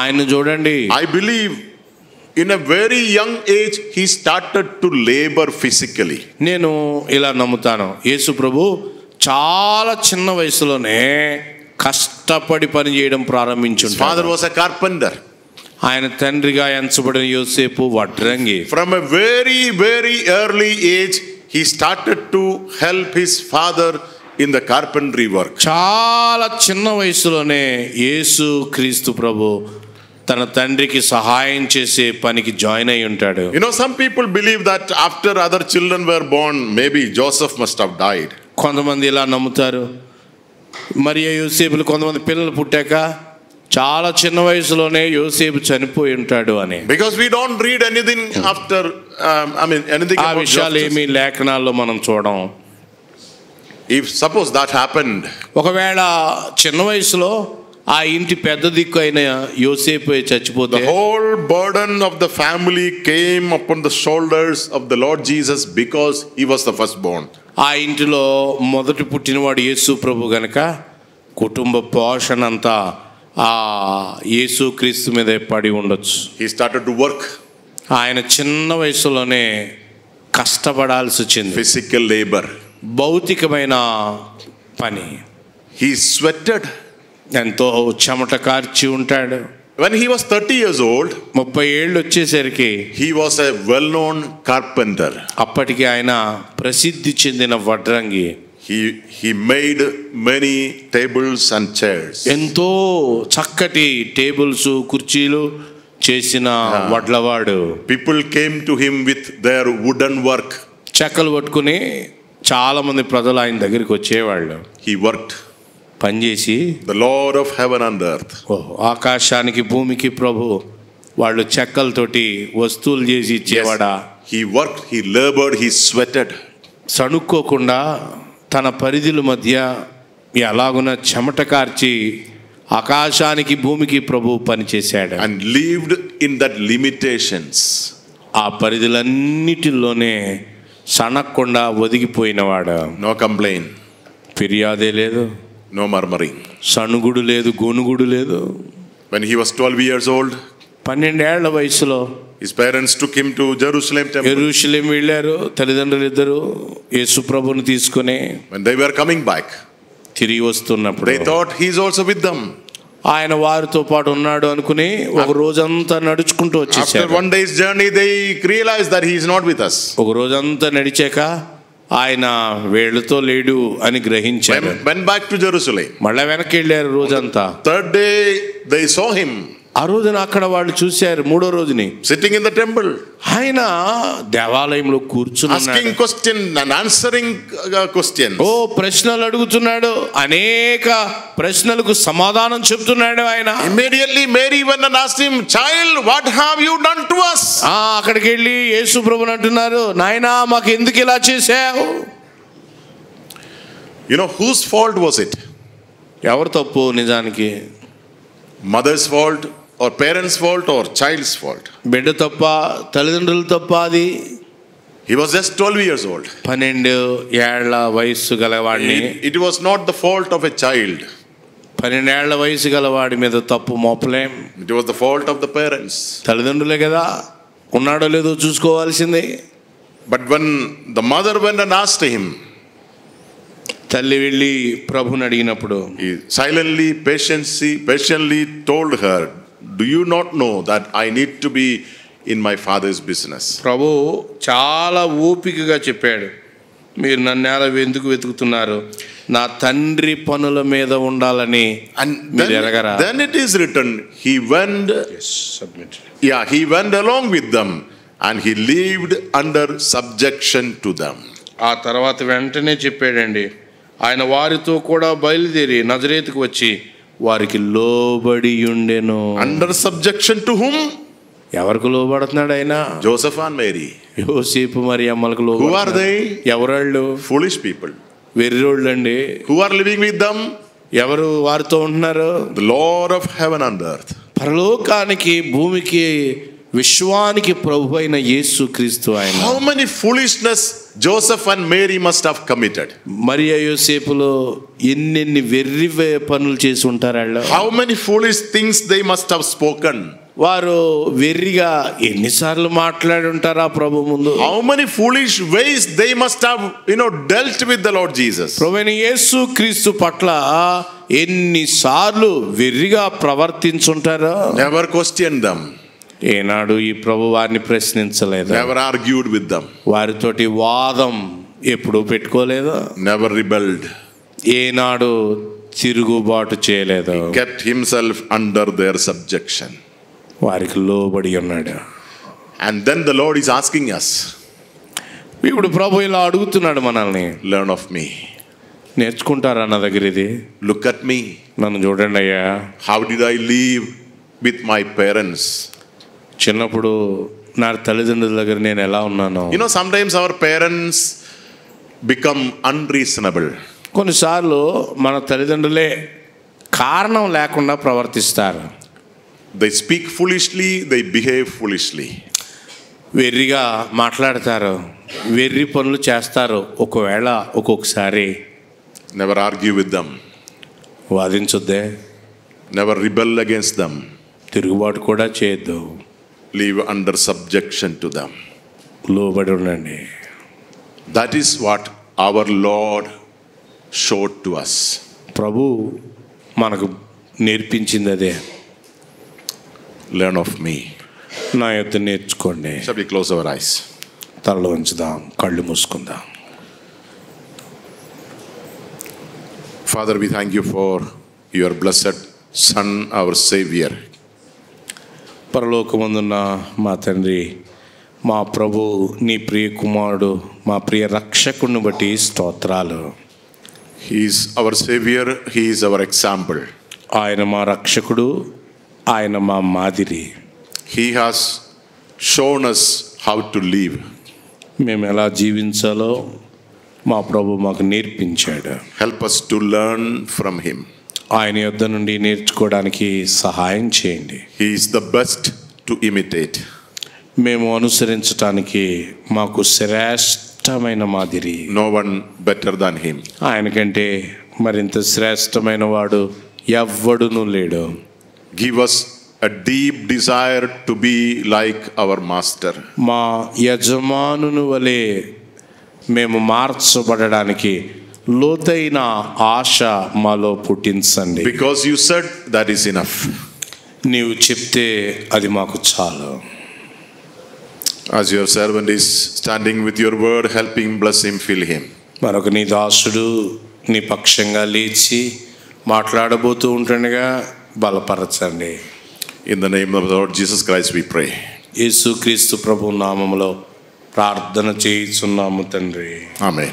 ఆయన చూడండి. I believe in a very young age he started to labor physically. నేను ఇలా నమ్ముతాను, యేసు ప్రభు చాలా చిన్న వయసులోనే కష్టపడి పని చేయడం ప్రారంభించుంటాడు. Father was a carpenter. ఆయన తండ్రిగా ఎంచబడిన యోసేపు వడ్రంగి. From a very, very early age, he started to help his father in the carpentry work. చాలా చిన్న వయసులోనే యేసు క్రీస్తు ప్రభు తన తండ్రికి సహాయం చేసే పనికి జాయిన్ అయి ఉంటాడు. You know, some people believe that after other children were born, maybe Joseph must have died. కొంతమంది ఇలా నమ్ముతారు, మరియా యోసేపులు కొంతమంది పిల్లలు పుట్టాక చాలా చిన్న వయసులోనే యోసేపు చనిపోయి ఉంటాడు అని. Because we don't read anything after anything ఆ about విషయాలు Joseph. ఏమీ లేఖనాల్లో మనం చూడం. If suppose that happened, ఒకవేళ చిన్న వయసులో ఆ ఇంటి పెద్ద దిక్కు అయిన యోసేపు చచ్చిపోతే the whole burden of the family came upon the shoulders of the Lord Jesus because he was the firstborn. ఆ ఇంటిలో మొదటి పుట్టినవాడు యేసు ప్రభు గనక కుటుంబ పోషణ అంతా ఆ యేసు క్రీస్తు మీద పడి ఉండొచ్చు. He started to work. ఆయన చిన్న వయసులోనే కష్టపడాల్సి వచ్చింది. Physical labor. భౌతికమైన పని. He sweated. ఎంతో చెమట కార్చి ఉంటాడు. When he was 30 years old, 30 ఏళ్ళు వచ్చేసరికి he was a well-known carpenter. అప్పటికి ఆయన ప్రసిద్ధి చెందిన వడ్రంగి. He made many tables and chairs. ఎంతో చక్కటి టేబుల్స్ కుర్చీలు చేసిన వడ్లవాడు. People came to him with their wooden work. చెక్కలు పట్టుకుని చాలా మంది ప్రజలు ఆయన దగ్గరికి వచ్చేవాళ్ళు. He worked. పనిచేసి The Lord of heaven and earth. ఆకాశానికి భూమికి ప్రభు వాళ్ళు చెక్కలతోటి వస్తువులు చేసి ఇచ్చేవాడా. He worked, he labored, he sweated. సణుక్కోకుండా తన పరిధుల మధ్య ఎలాగున చెమట కార్చి ఆకాశానికి భూమికి ప్రభు పనిచేశాడు. And lived in that limitations. ఆ పరిధులన్నిటిలోనే సణక్కుండా ఒదిగిపోయినవాడు. No complaint. ఫిర్యాదే లేదు, no murmuring. సణుగుడు లేదు, గొనుగుడు లేదు. When he was 12 years old, 12 ఏళ్ల వయసులో his parents took him to Jerusalem temple. యెరూషలేం వెళ్ళారు తల్లిదండ్రులు ఇద్దరు యేసు ప్రభువుని తీసుకుని. When they were coming back, తిరిగి వస్తున్నప్పుడు they thought he is also with them. ఆయన వారితో పాటు ఉన్నాడు అనుకుని ఒక రోజంతా నడుచుకుంటూ After వచ్చేసారు. one day's journey, they realized that he is not with us. ఒక రోజంతా నడిచాక ఆయన వేళ్ళతో లేడు అని గ్రహించారు. Went back to Jerusalem. మళ్ళా వెనక్కి వెళ్ళారు రోజంతా. Third day, they saw him ఆ రోజున అక్కడ వాళ్ళు చూశారు. 3వ రోజుని sitting in the temple, ఆయన దేవాలయంలో కూర్చుని asking question and answering questions. ఓ ప్రశ్నలు అడుగుతున్నాడు, అనేక ప్రశ్నలకు సమాధానం చెప్తున్నాడు ఆయన. Immediately Mary went and asked him, "Child, what have you done to us?" అక్కడికి వెళ్ళి యేసు ప్రభుని అంటున్నారు, నాయనా మాకు ఎందుకు ఇలా చేశావు? You know, whose fault was it? ఎవరు తప్పు నిజానికి? Mother's fault or parents' fault or child's fault? బిడ్డ తప్ప, తల్లిదండ్రులు తప్ప? అది He was just 12 years old. 12 ఏళ్ల వయస్సు గలవాడిని. It was not the fault of a child. 12 ఏళ్ల వయసు గలవాడి మీద తప్పు మోపలేం. It was the fault of the parents. తల్లిదండ్రులే కదా, ఉన్నాడో లేదో చూసుకోవాల్సిందే. But when the mother went and asked him, తల్లి వెళ్ళి ప్రభుని అడిగినప్పుడు he silently, patiently told her, "Do you not know that I need to be in my father's business?" ప్రభు చాలా ఓపికగా చెప్పాడు, మీరు నన్ను ఎందుకు వెతుకుతున్నారు? నా తండ్రి పనుల మీద ఉండాలని మీరు ఎరగరా? Then it is written, he went along with them and he lived under subjection to them. ఆ తర్వాత వెంటనే చెప్పాడండి, ఆయన వారితో కూడా బయలుదేరి నజరేతుకు వచ్చి వారికి లోబడి ఉండెను. Under subjection to whom? ఎవరికి లోబడుతున్నాడు ఆయన? Joseph and Mary. యోసేపు మరి అమ్మలకు Who are లోబడుతున్నాడు. they? ఎవరాళ్ళు? Foolish people. వెర్రోళ్ళండి. Who are living with them? ఎవరు వారితో ఉంటున్నారు? The Lord of heaven and earth. పరలోకానికి భూమికి విశ్వానికి ప్రభు అయిన యేసు క్రీస్తు ఆయన. How many foolishness Joseph and Mary must have committed? Mariya యోసేపులో ఎన్నెన్ని వెర్రి పనులు చేసి ఉంటారు వాళ్ళు. How many foolish things they must have spoken? వారు వెర్రిగా ఎన్నిసార్లు మాట్లాడి ఉంటారా ప్రభు ముందు. How many foolish ways they must have dealt with the Lord Jesus? ప్రభువైన యేసు క్రీస్తు పట్ల ఎన్నిసార్లు వెర్రిగా ప్రవర్తించుంటారో. Never questioned them. ఏనాడు ఈ ప్రభు వారిని ప్రశ్నించలేదు. Never argued with them. వారితోటి వాదం ఎప్పుడు పెట్టుకోలేదు. Never rebelled. ఏనాడు తిరుగుబాటు చేయలేదు. He kept himself under their subjection. వారికి లోబడి ఉన్నాడు. And then the Lord is asking us. ఇప్పుడు ప్రభు ఇలా అడుగుతున్నాడు మనల్ని, Learn of me. నేర్చుకుంటారా నా దగ్గర ఇది? Look at me. నన్ను చూడండి అయ్యా. How did I live with my parents? చిన్నప్పుడు నా తల్లిదండ్రుల దగ్గర నేను ఎలా ఉన్నాను. Sometimes our parents become unreasonable. కొన్నిసార్లు మన తల్లిదండ్రులే కారణం లేకుండా ప్రవర్తిస్తారు. They speak foolishly, they behave foolishly. వెర్రిగా మాట్లాడతారు, వెర్రి పనులు చేస్తారు. ఒకవేళ ఒక్కొక్కసారి Never argue with them. వాదించొద్దే. Never rebel against them. తిరుగుబాటు కూడా చేయొద్దు. Live under subjection to them. లోబడి ఉండండి. That is what our Lord showed to us. ప్రభు మనకు నేర్పించింది అదే. Learn of me. నా యొద్ద నేర్చుకోండి. Shall we close our eyes? తలలో ఉంచుదాం, కళ్ళు మూసుకుందాం. Father, we thank you for your blessed Son, our Savior. పరలోకమందున్న మా తండ్రి, మా ప్రభు, నీ ప్రియ కుమారుడు, మా ప్రియ రక్షకుడిని బట్టి స్తోత్రాలు. He is our Savior, He is our example. ఆయన మా రక్షకుడు, ఆయన మా మాదిరి. He has shown us how to live. మేము ఎలా జీవించాలో మా ప్రభు మాకు నేర్పించాడు. Help us to learn from Him. ఆయన యొద్ద నుండి నేర్చుకోవడానికి సహాయం చేయండి. He is the best to imitate. మేము అనుసరించటానికి మాకు శ్రేష్టమైన మాదిరి. No one better than Him. ఆయనకంటే మరింత శ్రేష్టమైన వాడు ఎవ్వడునూ లేడు. Give us a deep desire to be like our Master. మా యజమానుని వలె మేము మార్చబడడానికి లోతైన ఆశ మాలో పుట్టించండి. Because you said that is enough. నీవు చెప్తే అది మాకు చాలు. As your servant is standing with your word, help him, bless him, fill him. మరొక నీ దాసుడు నీ పక్షంగా లేచి మాట్లాడబోతూ ఉంటుండగా బలపరచండి. In the name of the Lord Jesus Christ we pray. యేసుక్రీస్తు ప్రభు నామములో ప్రార్థన చేయుచున్నాము తండ్రి. Amen.